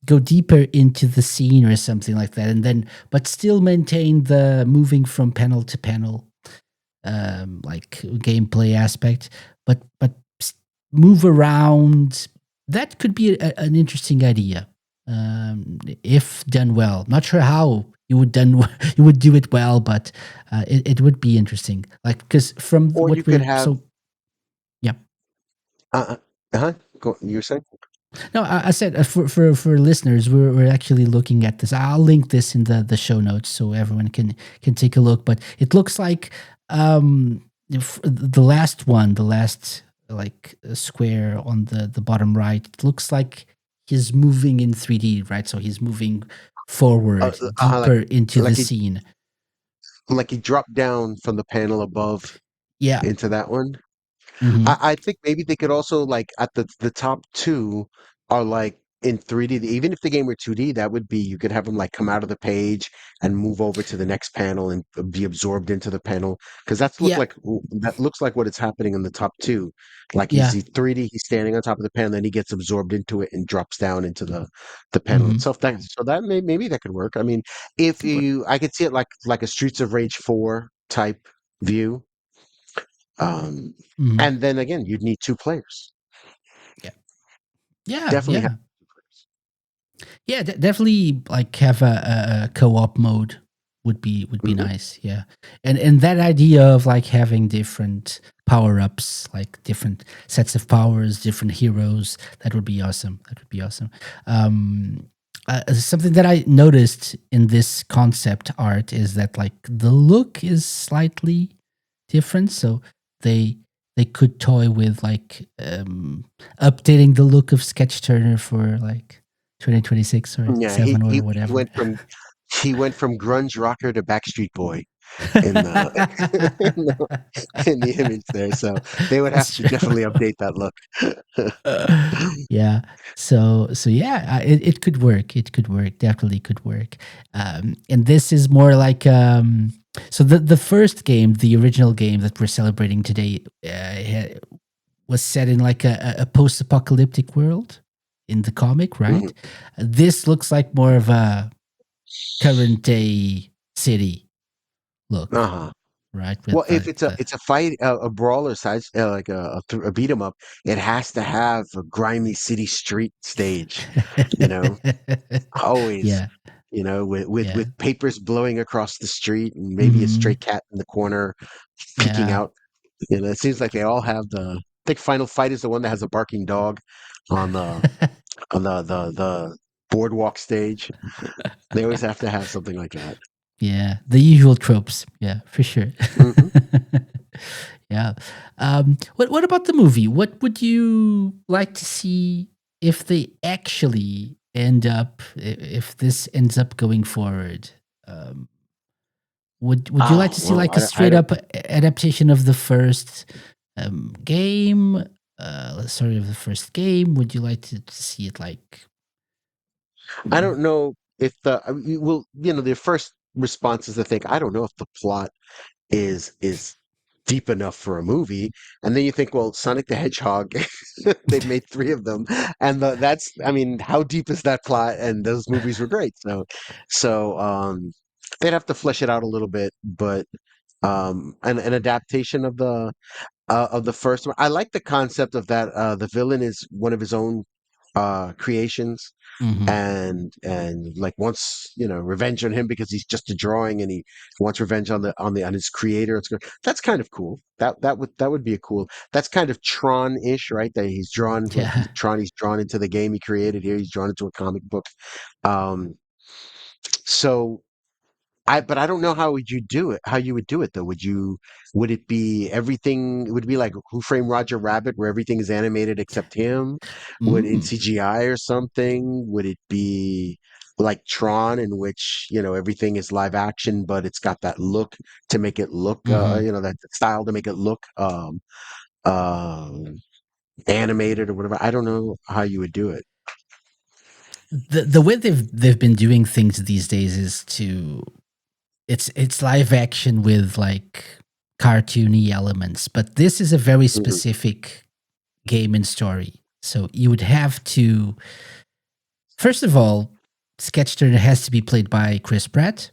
go deeper into the scene or something like that, and then but still maintain the moving from panel to panel like gameplay aspect, but move around. That could be an interesting idea if done well. Not sure how you would done you would do it well, but it would be interesting. Like because from Or you what could we're have, so yeah. uh, uh-huh, go, you were saying? No, I said for listeners, we're actually looking at this. I'll link this in the show notes so everyone can take a look. But it looks like the last one, the last like square on the bottom right. It looks like he's moving in 3D, right? So he's moving Uh, forward, uh, like deeper into the like he scene. like he dropped down from the panel above Yeah. into that one. Hmm. I think maybe they could also like at the top two are like in 3D. Even if the game were 2D, that would be you could have them like come out of the page and move over to the next panel and be absorbed into the panel because Yeah. that looks like what is happening in the top two. Like Yeah. he's 3D, he's standing on top of the panel, then he gets absorbed into it and drops down into the panel Hmm. itself. That maybe that could work. I mean, if Could work. you I could see it like a Streets of Rage 4 type view. Um, Hmm. and then again, you'd need two players. Yeah. Yeah. Definitely have Yeah. two players. Yeah, definitely like have a co-op mode would be Hmm. nice. Yeah. And that idea of like having different power-ups, like different sets of powers, different heroes, that would be awesome. That would be awesome. Um Something that I noticed in this concept art is that like the look is slightly different. So they they could toy with like updating the look of Sketch Turner for like 2026 or Yeah, 7 or whatever. he went from grunge rocker to Backstreet Boy in the in the, in the image there. So they would have That's to true. definitely update that look. Yeah. So yeah, it could work. It could work. Definitely could work. And this is more like so the first game, the original game that we're celebrating today, was set in like a post-apocalyptic world in the comic, Mhm. right? This looks like more of a current day city look, Uh-huh. right? Well, With if the it's a fight, a brawler size, like a beat 'em up, it has to have a grimy city street stage, you know, always, yeah, with yeah, papers blowing across the street and maybe a stray hmm, cat in the corner peeking yeah. out. It seems like they all have the. I think Final Fight is the one that has a barking dog on the boardwalk stage. They always have to have something like that. Yeah, the usual tropes. Yeah, for sure. Hmm. Yeah. What about the movie? What would you like to see if they actually end up if this ends up going forward? Um, would you like Oh to see well, like a I straight don't up adaptation of the first game? Sorry, of the first game. Would you like to see it like? I Mm, don't know if the well, the first response is to think I don't know if the plot is deep enough for a movie, and then you think, well, Sonic the Hedgehog, they've made three of them, and that's I mean, how deep is that plot? And those movies were great, so they'd have to flesh it out a little bit, but an adaptation of the first one. I like the concept of that. The villain is one of his own creations, mhm. and like wants revenge on him because he's just a drawing, and he wants revenge on his creator. That's kind of cool. That would be a cool. That's kind of Tron-ish, right? That he's drawn like Yeah. He's drawn into the game he created. Here he's drawn into a comic book. Um, so. but I don't know how would you do it. How you would do it though? Would it be everything? Would it be like Who Framed Roger Rabbit, where everything is animated except him? Would in Mm, CGI or something? Would it be like Tron, in which everything is live action, but it's got that look to make it look, mhm. that style to make it look um animated or whatever. I don't know how you would do it. The way they've been doing things these days is it's live action with like cartoony elements, but this is a very Mhm. specific game and story. So you would have to, first of all, Sketch Turner has to be played by Chris Pratt.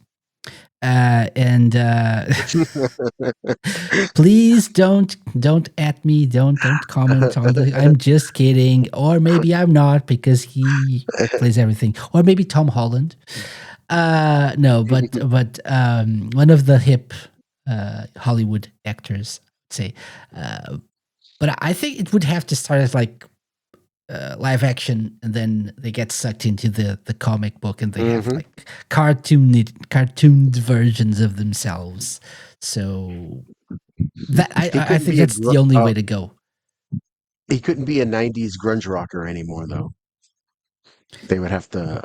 And please don't at me, don't comment on the. I'm just kidding, or maybe I'm not because he plays everything, or maybe Tom Holland. No, but one of the hip Hollywood actors, I'd say. Uh, but I think it would have to start as like live action, and then they get sucked into the comic book, and they have Mhm. like cartooned versions of themselves. So that He I couldn't think be a that's the only way to go. he couldn't be a '90s grunge rocker anymore, though. They would have to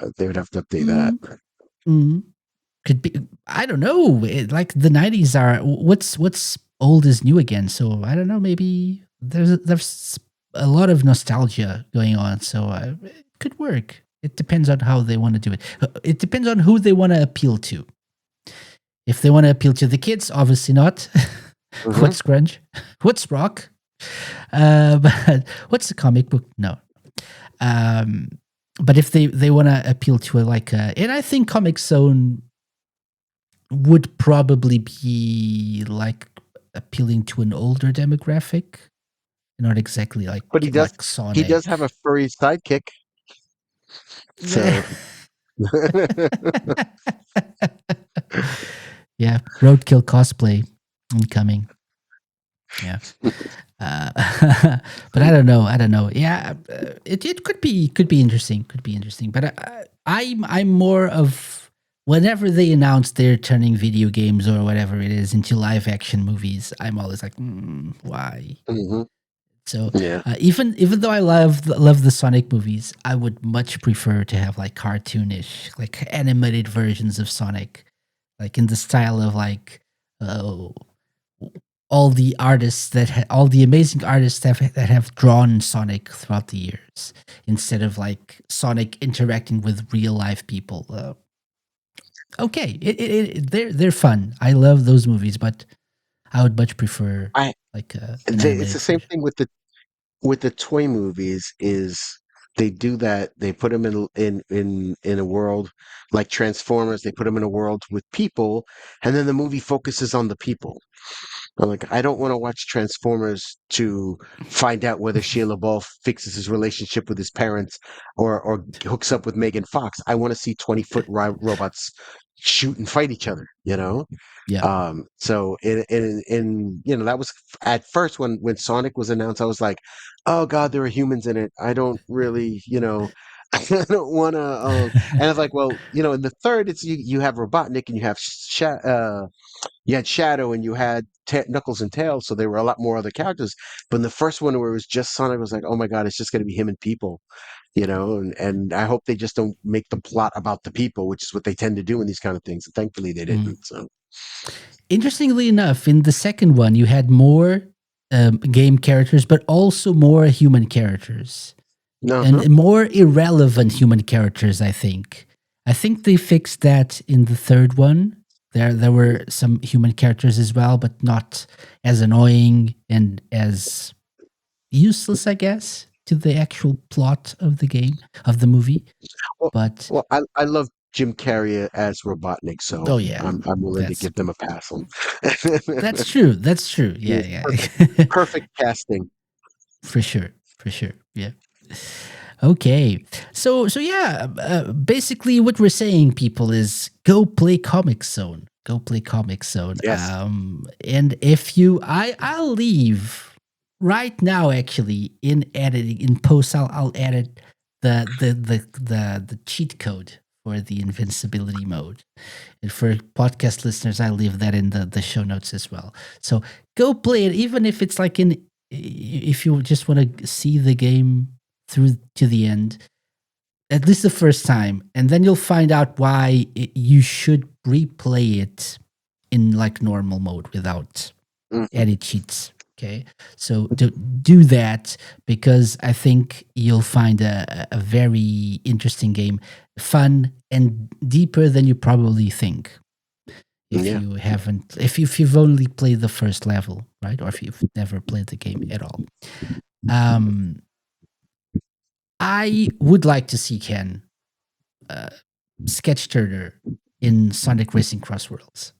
update that. Mm, mm. Could be, I don't know. Like the '90s are what's old is new again. So I don't know. Maybe there's a lot of nostalgia going on. So it could work. It depends on how they want to do it. It depends on who they want to appeal to. If they want to appeal to the kids, obviously not. Hmm. What's grunge? What's rock? But what's the comic book? No. Um, but if they want to appeal to and I think Comix Zone would probably be like appealing to an older demographic, not exactly But he does like he does Sonic. have a furry sidekick. So Yeah, roadkill cosplay incoming. Yeah. Uh, but I don't know. I don't know. Yeah, it could be interesting. Could be interesting. But I'm more of whenever they announce they're turning video games or whatever it is into live action movies, I'm always like, why? hmm So yeah. even though I love the Sonic movies, I would much prefer to have like cartoonish, like animated versions of Sonic, like in the style of like uh, all the amazing artists that have drawn Sonic throughout the years, instead of like Sonic interacting with real life people. Okay, they're fun. I love those movies, but I would much prefer I like an it's the animated same version. thing with the toy movies. Is they do that? They put them in a world like Transformers. They put them in a world with people, and then the movie focuses on the people. I'm like, I don't want to watch Transformers to find out whether Shia LaBeouf fixes his relationship with his parents or hooks up with Megan Fox. I want to see 20-foot robots shoot and fight each other, you know? Yeah. So that was at first when Sonic was announced, I was like, oh God, there are humans in it. I don't really, I don't want to, and I was like, well, in the third, it's you have Robotnik and you had Shadow and you had Knuckles and Tails, so there were a lot more other characters. But in the first one where it was just Sonic, I was like, oh my God, it's just going to be him and people, and I hope they just don't make the plot about the people, which is what they tend to do in these kind of things. And thankfully they Mm. didn't. So, Interestingly enough, in the second one, you had more game characters, but also more human characters uh-huh. and more irrelevant human characters. I think they fixed that in the third one. There were some human characters as well, but not as annoying and as useless, I guess, to the actual plot of the game of the movie. Well, But I love Jim Carrey as Robotnik, oh so yeah, I'm willing to that's give them a pass on. that's true. That's true. Yeah, Yeah, yeah. perfect casting. For sure, for sure. Yeah. Okay. So yeah, basically what we're saying, people, is go play Comic Zone. Go play Comic Zone. Yes. And if you, I'll leave right now. Actually, in editing, in post, I'll edit the cheat code for the invincibility mode. And for podcast listeners, I leave that in the show notes as well. So go play it, even if it's like if you just want to see the game through to the end, at least the first time, and then you'll find out why you should replay it in like normal mode without Mhm. any cheats. Okay, so do that because I think you'll find a very interesting game, fun and deeper than you probably think. If Yeah. you haven't, if you've only played the first level, right, or if you've never played the game at all, um, I would like to see Ken uh, sketch turner in Sonic Racing Cross Worlds.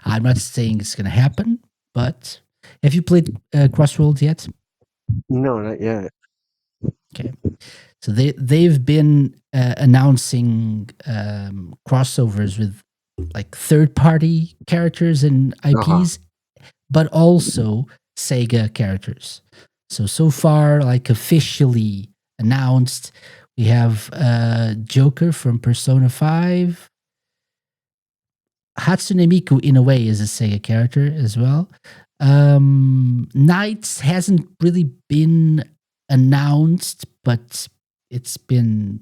I'm not saying it's going to happen, but have you played Cross Worlds yet? No, not yet. Okay, so they've been announcing crossovers with like third party characters and Uh-huh. IPs, but also Sega characters. So far, like officially announced, we have Joker from Persona 5. Hatsune Miku, in a way, is a Sega character as well. Knights hasn't really been announced, but it's been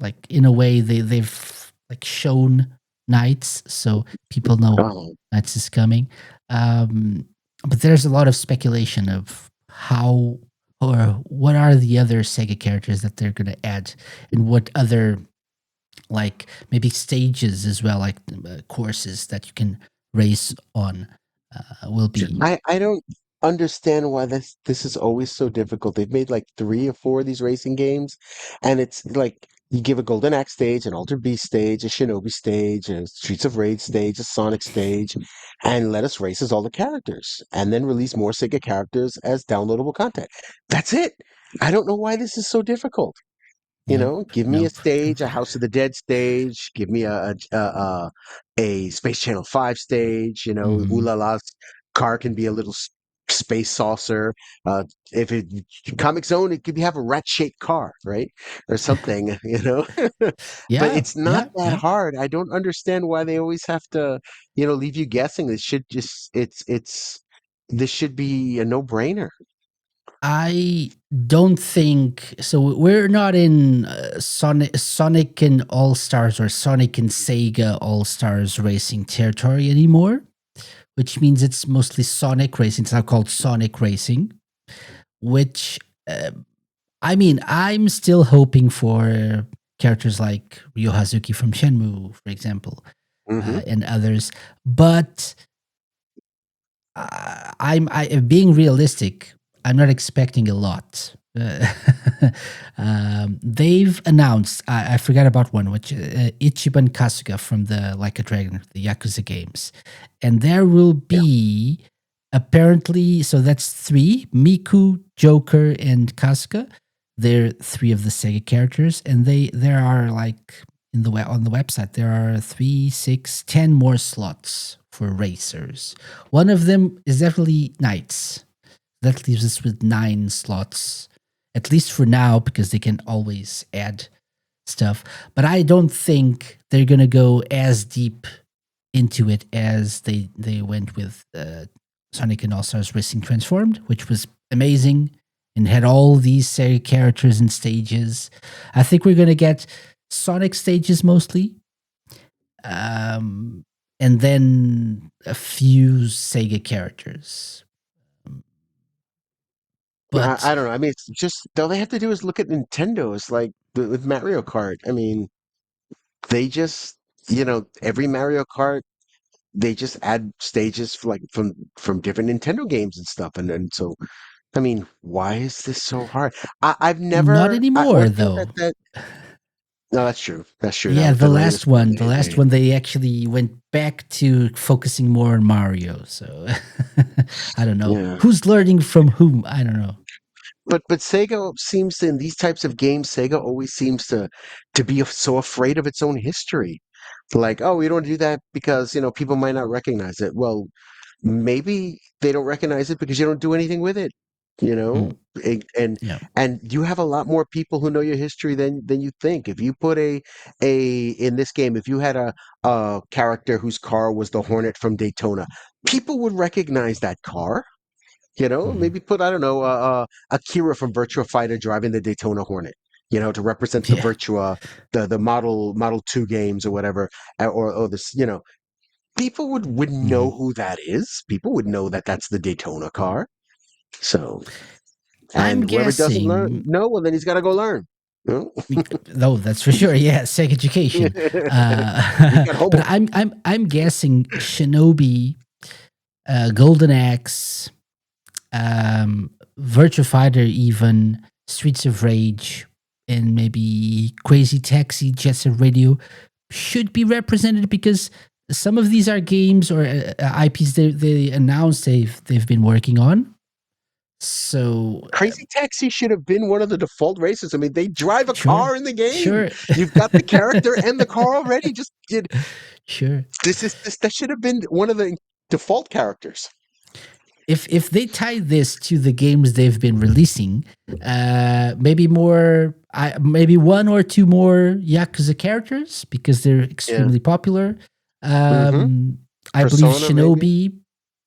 like in a way they've like shown Knights, so people know Oh. Knights is coming. Um, but there's a lot of speculation of how or what are the other Sega characters that they're going to add, and what other like maybe stages as well, like courses that you can race on will be. I don't understand why this is always so difficult. They've made like three or four of these racing games, and it's like you give a Golden Axe stage, an Altered Beast stage, a Shinobi stage, a Streets of Rage stage, a Sonic stage, and let us race as all the characters, and then release more Sega characters as downloadable content. That's it. I don't know why this is so difficult. You Nope, know, give me a nope. stage, a House of the Dead stage. Give me a Space Channel 5 stage. You know, Ooh Hmm. La La's car can be a little space saucer. If it Comic Zone, it could have a rat-shaped car, right, or something. You know, but Yeah, it's not yeah, that yeah. hard. I don't understand why they always have to, leave you guessing. It should just it's this should be a no-brainer. I don't think so. We're not in Sonic and All Stars or Sonic and Sega All Stars racing territory anymore, which means it's mostly Sonic racing. It's now called Sonic Racing, which uh, I mean, I'm still hoping for characters like Ryo Hazuki from Shenmue, for example, Hmm. and others. But being realistic. I'm not expecting a lot. They've announced. I forgot about one, which Ichiban Kasuga from the Like a Dragon, the Yakuza games, and there will Yeah. be apparently. So that's three: Miku, Joker, and Kasuga. They're three of the Sega characters, and there are like on the website there are 3, 6, 10 more slots for racers. One of them is definitely Knights. That leaves us with 9 slots, at least for now, because they can always add stuff. But I don't think they're gonna go as deep into it as they went with Sonic and All Stars Racing Transformed, which was amazing and had all these characters and stages. I think we're gonna get Sonic stages mostly, um, and then a few Sega characters. But I don't know. I mean, it's just all they have to do is look at Nintendo. It's like with Mario Kart. I mean, they just, every Mario Kart, they just add stages for like from different Nintendo games and stuff. And so, I mean, why is this so hard? I've not never. anymore, One thing though. that no, that's true. That's true. That Yeah, was the latest one. the last one, they actually went back to focusing more on Mario. So I don't know Yeah. who's learning from whom. I don't know. But Sega seems to, in these types of games, Sega always seems to be so afraid of its own history. Like, oh, we don't do that because, people might not recognize it. Well, maybe they don't recognize it because you don't do anything with it. you Mm, know. And yeah. you have a lot more people who know your history than you think. If you put a in this game, if you had a character whose car was the Hornet from Daytona, people would recognize that car. You know, Mhm. maybe put, I don't know, Akira from Virtua Fighter driving the Daytona Hornet, you know, to represent the Yeah. Virtua, the Model 2 games or whatever, or this, you know, people would know Mhm. who that is. People would know that that's the Daytona car. So, I'm and whoever doesn't guessing. know, well, then he's got to go learn. You No, that's for sure. Yeah, Sega know? Education. He's got But homework. I'm guessing Shinobi, Golden Axe, Virtua Fighter, even Streets of Rage, and maybe Crazy Taxi, Jet Set Radio should be represented because some of these are games or IPs they announced they've been working on. So Crazy Taxi should have been one of the default races. I mean, they drive a sure, car in the game. sure, You've got the character and the car already. Just sure. this that should have been one of the default characters. If they tie this to the games they've been releasing, maybe more, maybe one or two more Yakuza characters because they're Yeah. extremely popular. Mm-hmm. I believe Persona, maybe.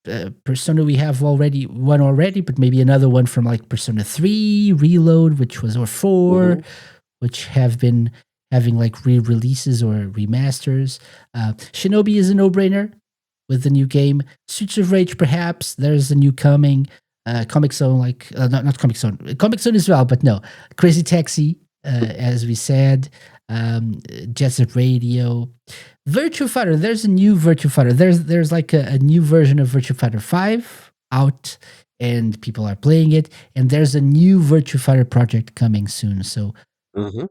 Shinobi, Persona we have already one already, but maybe another one from like Persona 3 Reload, which was or 4, Mm-hmm. which have been having like re-releases or remasters. Shinobi is a no-brainer with the new game. Streets of Rage, perhaps there's a new coming. Comix Zone, like not Comix Zone, Comix Zone as well, but no, Crazy Taxi, as we said, Jet Set Radio, Virtua Fighter. There's a new Virtua Fighter. There's like a new version of Virtua Fighter 5 out, and people are playing it. And there's a new Virtua Fighter project coming soon. So Mm-hmm.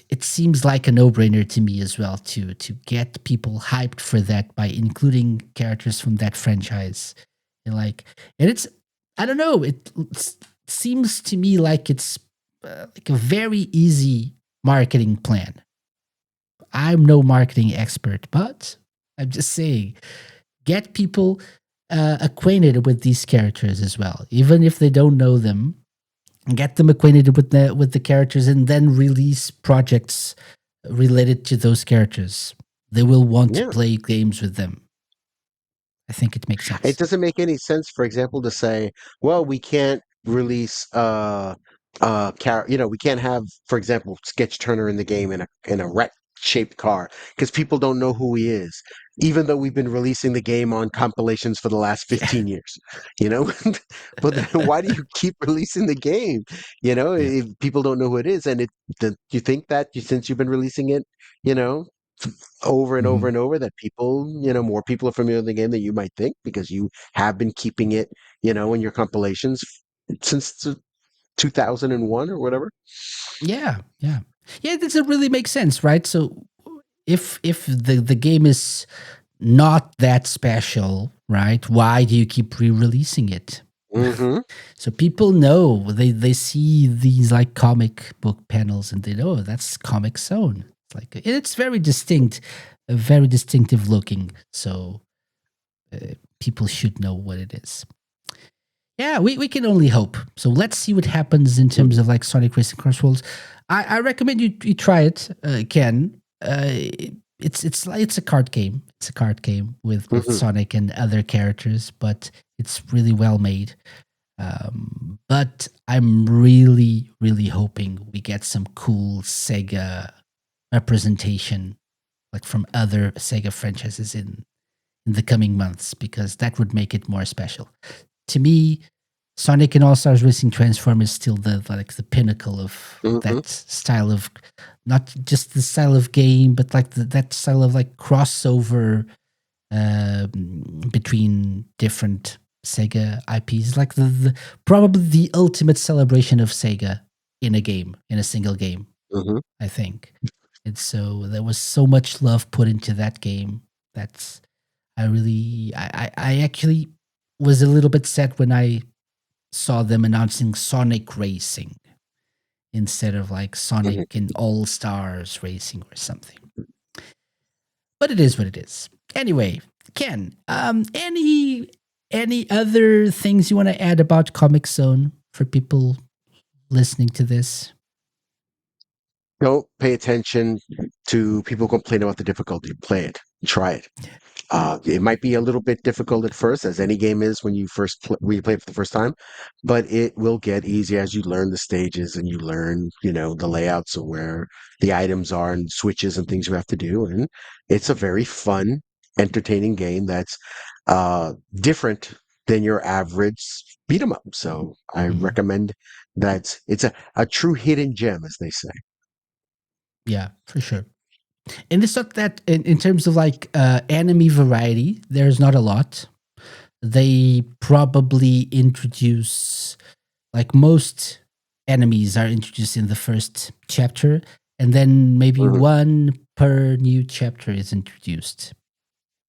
it seems like a no-brainer to me as well to get people hyped for that by including characters from that franchise. And like, and it's, I don't know, seems to me like it's like a very easy marketing plan. I'm no marketing expert, but I'm just saying, get people acquainted with these characters as well, even if they don't know them. Get them acquainted with the characters, and then release projects related to those characters. They will want to Yeah. play games with them. I think it makes It sense. doesn't make any sense, for example, to say, well, we can't release you know, we can't have, for example, Sketch Turner in the game in a rat shaped car because people don't know who he is, even though we've been releasing the game on compilations for the last Yeah, 15 years, you know. But then why do you keep releasing the game, you know, yeah. if people don't know who it is? And you think that since you've been releasing it, you know, over and over Mhm. and over, that people, you know, more people are familiar with the game than you might think because you have been keeping it, you know, in your compilations since 2001 or whatever. Yeah, yeah, yeah. It doesn't really make sense, right? So if the game is not that special, right? Why do you keep re-releasing it? Mm-hmm. So people know, they see these like comic book panels and they know, "Oh, that's Comic Zone." It's like it's very distinct, very distinctive looking. So people should know what it is. Yeah, we can only hope. So let's see what happens in terms of like Sonic Racing Crossroads. I recommend you try it, Ken. It's a card game. It's a card game with Mm-hmm. Sonic and other characters, but it's really well made. But I'm really hoping we get some cool Sega representation, like from other Sega franchises in the coming months, because that would make it more special. To me, Sonic and All Stars Racing Transform is still the like the pinnacle of Mm-hmm. that style of, not just the style of game, but like that style of like crossover between different Sega IPs, like the probably the ultimate celebration of Sega in a game, in a single game. Mm-hmm. I think, and so there was so much love put into that game. That's I actually was a little bit sad when I saw them announcing Sonic Racing instead of like Mm-hmm. Sonic and All Stars Racing or something. But it is what it is. Anyway, Ken, any other things you want to add about Comic Zone? for people listening to this? Don't pay attention to people complaining about the difficulty. Play it. Try it. It might be a little bit difficult at first, as any game is when you when you play it for the first time, but it will get easier as you learn the stages and you learn, the layouts of where the items are and switches and things you have to do. And it's a very fun, entertaining game that's different than your average beat 'em up. So I Mhm. recommend that it's a true hidden gem, as they say. Yeah, for sure. And it's not that in terms of like enemy variety, there's not a lot. They probably introduce like most enemies are introduced in the first chapter, and then maybe Mhm. one per new chapter is introduced.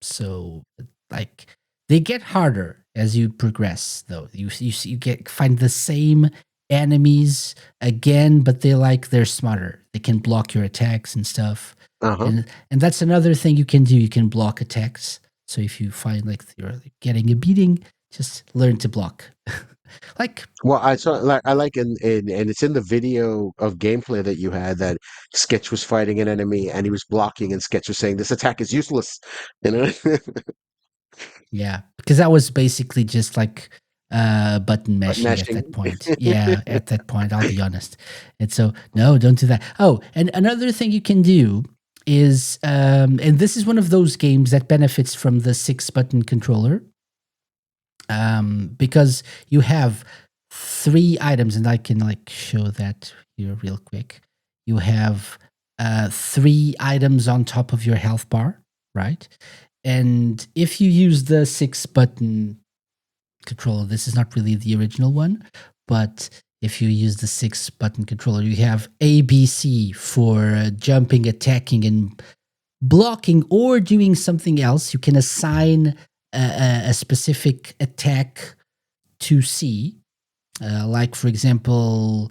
So like they get harder as you progress, though. You get find the same enemies again, but they're smarter. They can block your attacks and stuff. Uh-huh. And that's another thing you can do. You can block attacks. So if you find like you're getting a beating, just learn to block. Like Well, I like and it's in the video of gameplay that you had that Sketch was fighting an enemy and he was blocking and Sketch was saying this attack is useless. You know? yeah, because that was basically just like button But mashing at that mashing. point. Yeah, at that point, I'll be honest. And so, no, don't do that. Oh, and another thing you can do is, and this is one of those games that benefits from the 6 button controller, because you have 3 items, and I can like show that here real quick. You have 3 items on top of your health bar, right? And if you use the 6 button controller, this is not really the original one, but if you use the 6 button controller, you have ABC for jumping, attacking, and blocking, or doing something else. You can assign a specific attack to C, like for example,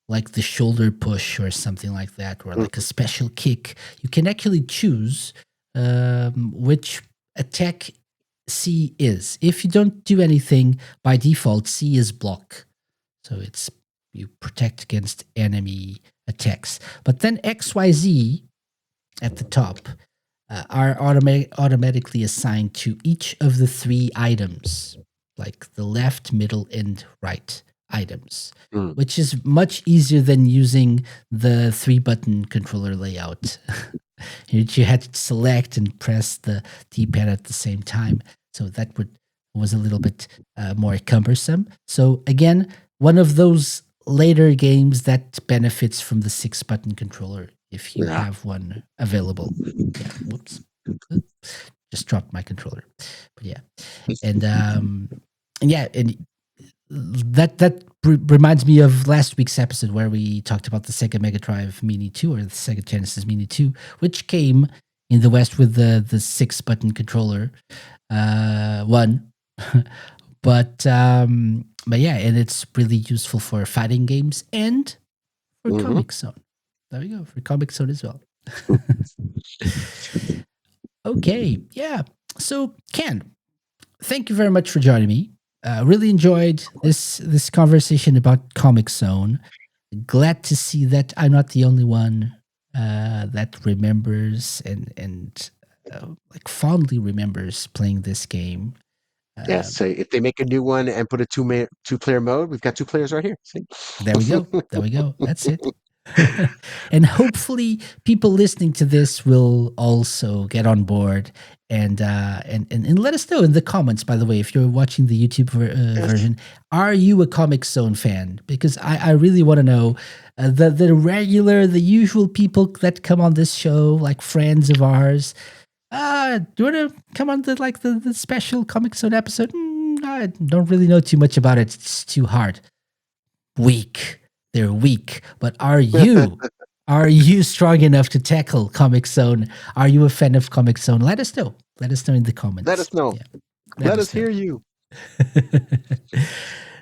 like the shoulder push or something like that, or like a Mhm. special kick. You can actually choose which attack C is. If you don't do anything by default, C is block, so it's you protect against enemy attacks. But then XYZ at the top are automatically assigned to each of the 3 items, like the left, middle, and right items, Mm. which is much easier than using the 3 button controller layout, which you had to select and press the D-pad at the same time. So that was a little bit more cumbersome. So again, one of those later games that benefits from the 6 button controller if you Yeah. have one available. Yeah. Whoops. Just dropped my controller. But yeah. And yeah, and that reminds me of last week's episode where we talked about the Sega Mega Drive Mini 2 or the Sega Genesis Mini 2, which came in the West with the 6 button controller. One. But yeah, and it's really useful for fighting games and for Hmm. Comix Zone. There we go, for Comix Zone as well. Okay, yeah. So Ken, thank you very much for joining me. Really enjoyed this conversation about Comic Zone. Glad to see that I'm not the only one that remembers and like fondly remembers playing this game. Yes. Uh, So if they make a new one and put a two-player mode, we've got 2 players right here. See? there we go. There we go. That's it. And hopefully, people listening to this will also get on board and let us know in the comments. By the way, if you're watching the YouTube Yes. version, are you a Comic Zone fan? Because I really want to know the usual people that come on this show, like friends of ours. Do you want to come on the special Comic Zone episode? I don't really know too much about it. It's too hard. Weak. They're weak. But are you? Are you strong enough to tackle Comic Zone? Are you a fan of Comic Zone? Let us know. Let us know in the Let comments. us know. Yeah, let Let us us know. hear you.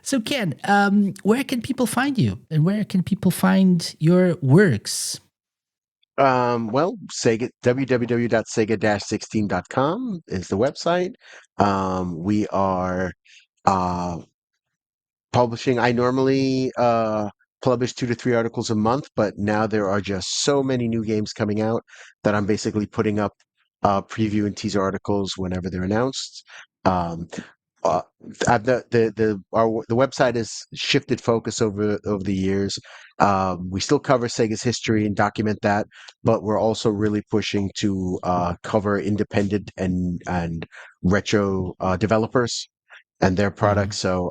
So, Ken, where can people find you, and where can people find your works? Well, Sega www.sega-16.com is the website. We are uh publishing. I normally publish 2 to 3 articles a month, but now there are just so many new games coming out that I'm basically putting up preview and teaser articles whenever they're announced. Um, uh, the website has shifted focus over the years. We still cover Sega's history and document that, but we're also really pushing to cover independent and retro developers and their Mhm. products. So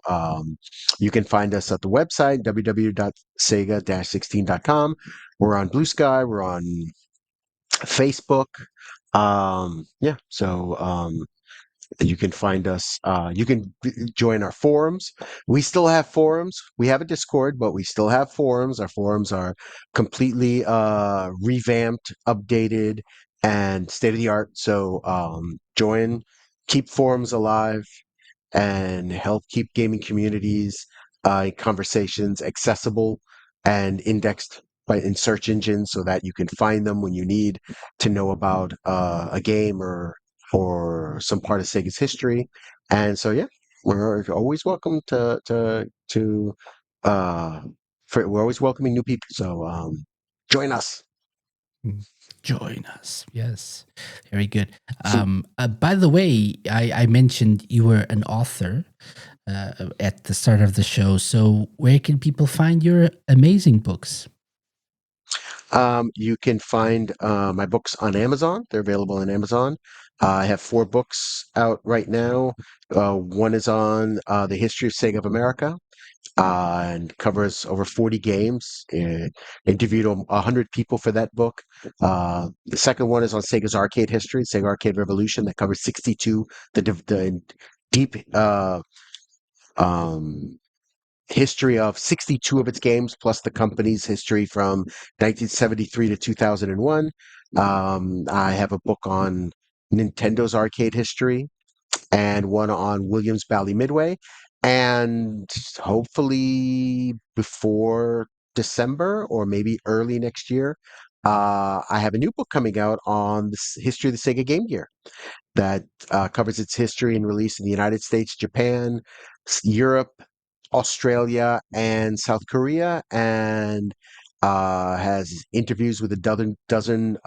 you can find us at the website www.sega-16.com. We're on Blue Sky. We're on Facebook. Yeah, so you can find us. You can join our forums. We still have forums. We have a Discord, but we still have forums. Our forums are completely revamped, updated, and state of the art. So join, keep forums alive, and help keep gaming communities conversations accessible and indexed in search engines so that you can find them when you need to know about a game or some part of Sega's history. And so, yeah, we're always welcome to uh, we're always welcoming new people. So join us. Mm. Join us. Yes. Very good. So, By the way, I mentioned you were an author at the start of the show. So, where can people find your amazing books? You can find my books on Amazon. They're available on Amazon. I have 4 books out right now. One is on the history of Sega of America and covers over 40 games. Interviewed 100 people for that book. The second one is on Sega's arcade history, Sega Arcade Revolution, that covers 62, the deep um, history of 62 of its games, plus the company's history from 1973 to 2001. I have a book on Nintendo's arcade history and one on Williams Bally Midway. And hopefully before December or maybe early next year, I have a new book coming out on the history of the Sega Game Gear that covers its history and release in the United States, Japan, Europe, Australia, and South Korea, and has interviews with a dozen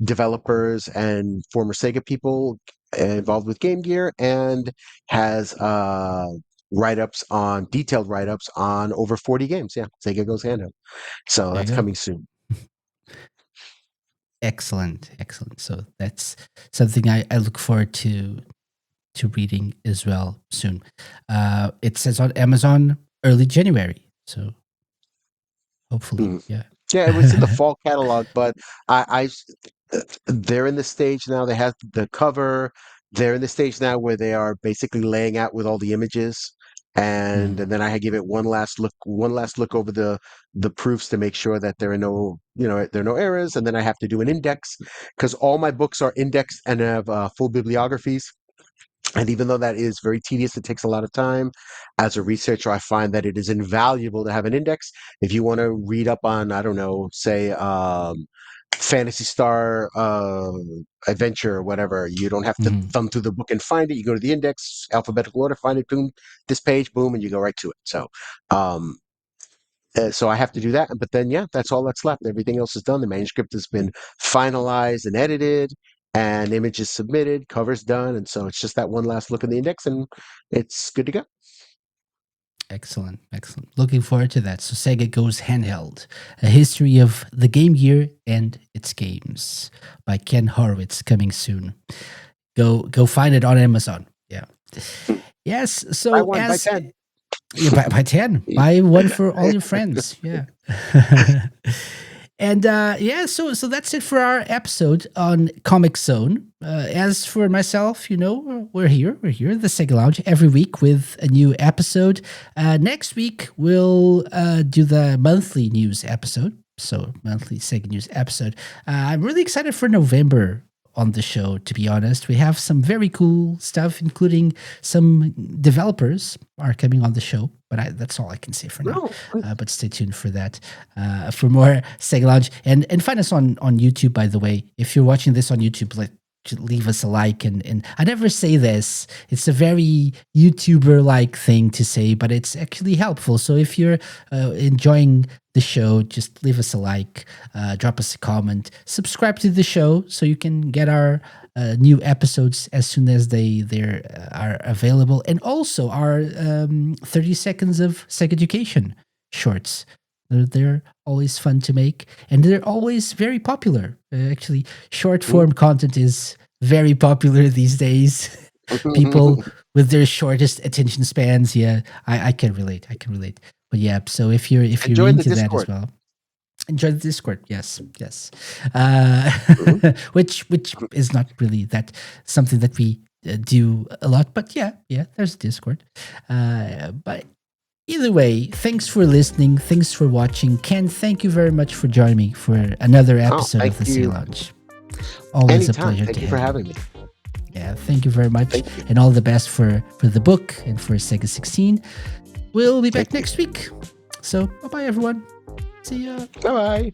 developers and former Sega people involved with Game Gear, and has detailed write ups on over 40 games. Yeah, Sega goes handheld. So There you that's go. coming soon. Excellent. Excellent. So, that's something I look forward to reading as well soon. It says on Amazon early January. So, hopefully, Mm. yeah. Yeah, it was in the fall catalog, but they're in the stage now. They have the cover. They're in the stage now where they are basically laying out with all the images, and, Mm. and then I give it one last look over the proofs to make sure that there are there are no errors, and then I have to do an index because all my books are indexed and have full bibliographies. And even though that is very tedious, it takes a lot of time. As a researcher, I find that it is invaluable to have an index. If you want to read up on, I don't know, say, Fantasy Star Adventure or whatever, you don't have to Mhm. thumb through the book and find it. You go to the index, alphabetical order, find it, boom, this page, boom, and you go right to it. Um, so I have to do that. But then, yeah, that's all that's left. Everything else is done. The manuscript has been finalized and edited, and images submitted, covers done. And so it's just that one last look in the index, and it's good to go. Excellent, excellent. Looking forward to that. So Sega Goes Handheld, a history of the Game Gear and its games by Ken Horowitz coming soon. Go find it on Amazon. Yeah. Yes. Buy So one, buy as 10. yeah, buy 10. Buy one for all your friends. Yeah. And yeah, so that's it for our episode on Comic Zone. As for myself, we're here at the Sega Lounge every week with a new episode. Next week we'll do the monthly news episode, so monthly Sega news episode. I'm really excited for November on the show. To be honest, we have some very cool stuff, including some developers are coming on the show. But that's all I can say for now. No, But stay tuned for that. For more Sega Lounge, and find us on YouTube. By the way, if you're watching this on YouTube, leave us a like. And I never say this. It's a very YouTuber-like thing to say, but it's actually helpful. So if you're enjoying the show, just leave us a like, drop us a comment, subscribe to the show so you can get our new episodes as soon as they are available, and also our 30 seconds of Sega Education shorts. They're always fun to make, and they're always very popular. Actually, short form content is very popular these days. People with their shortest attention spans. Yeah, I can relate. But yeah, so if you're Enjoy into the that Discord. as well, enjoy the Discord. Yes. Which is not really that something that we do a lot, but yeah, there's Discord. But either way, thanks for listening. Thanks for watching. Ken, thank you very much for joining me for another episode of the thank you. Sega Lounge. Always Anytime. a pleasure Thank to you for have having me. Yeah, thank you very much. Thank you. And all the best for the book and for Sega 16. We'll be back next week. So, bye-bye, everyone. See ya. Bye-bye.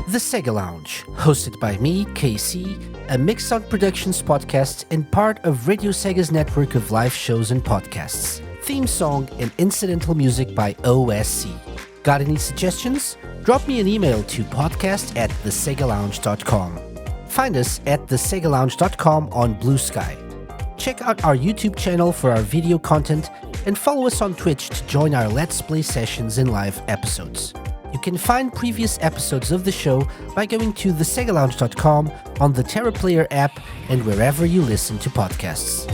The Sega Lounge, hosted by me, KC, a Mix Zone Productions podcast and part of Radio Sega's network of live shows and podcasts. Theme song and incidental music by OSC. Got any suggestions? Drop me an email to podcast@thesegalounge.com. Find us at thesegalounge.com on Blue Sky. Check out our YouTube channel for our video content and follow us on Twitch to join our Let's Play sessions and live episodes. You can find previous episodes of the show by going to thesegalounge.com, on the TerraPlayer app, and wherever you listen to podcasts.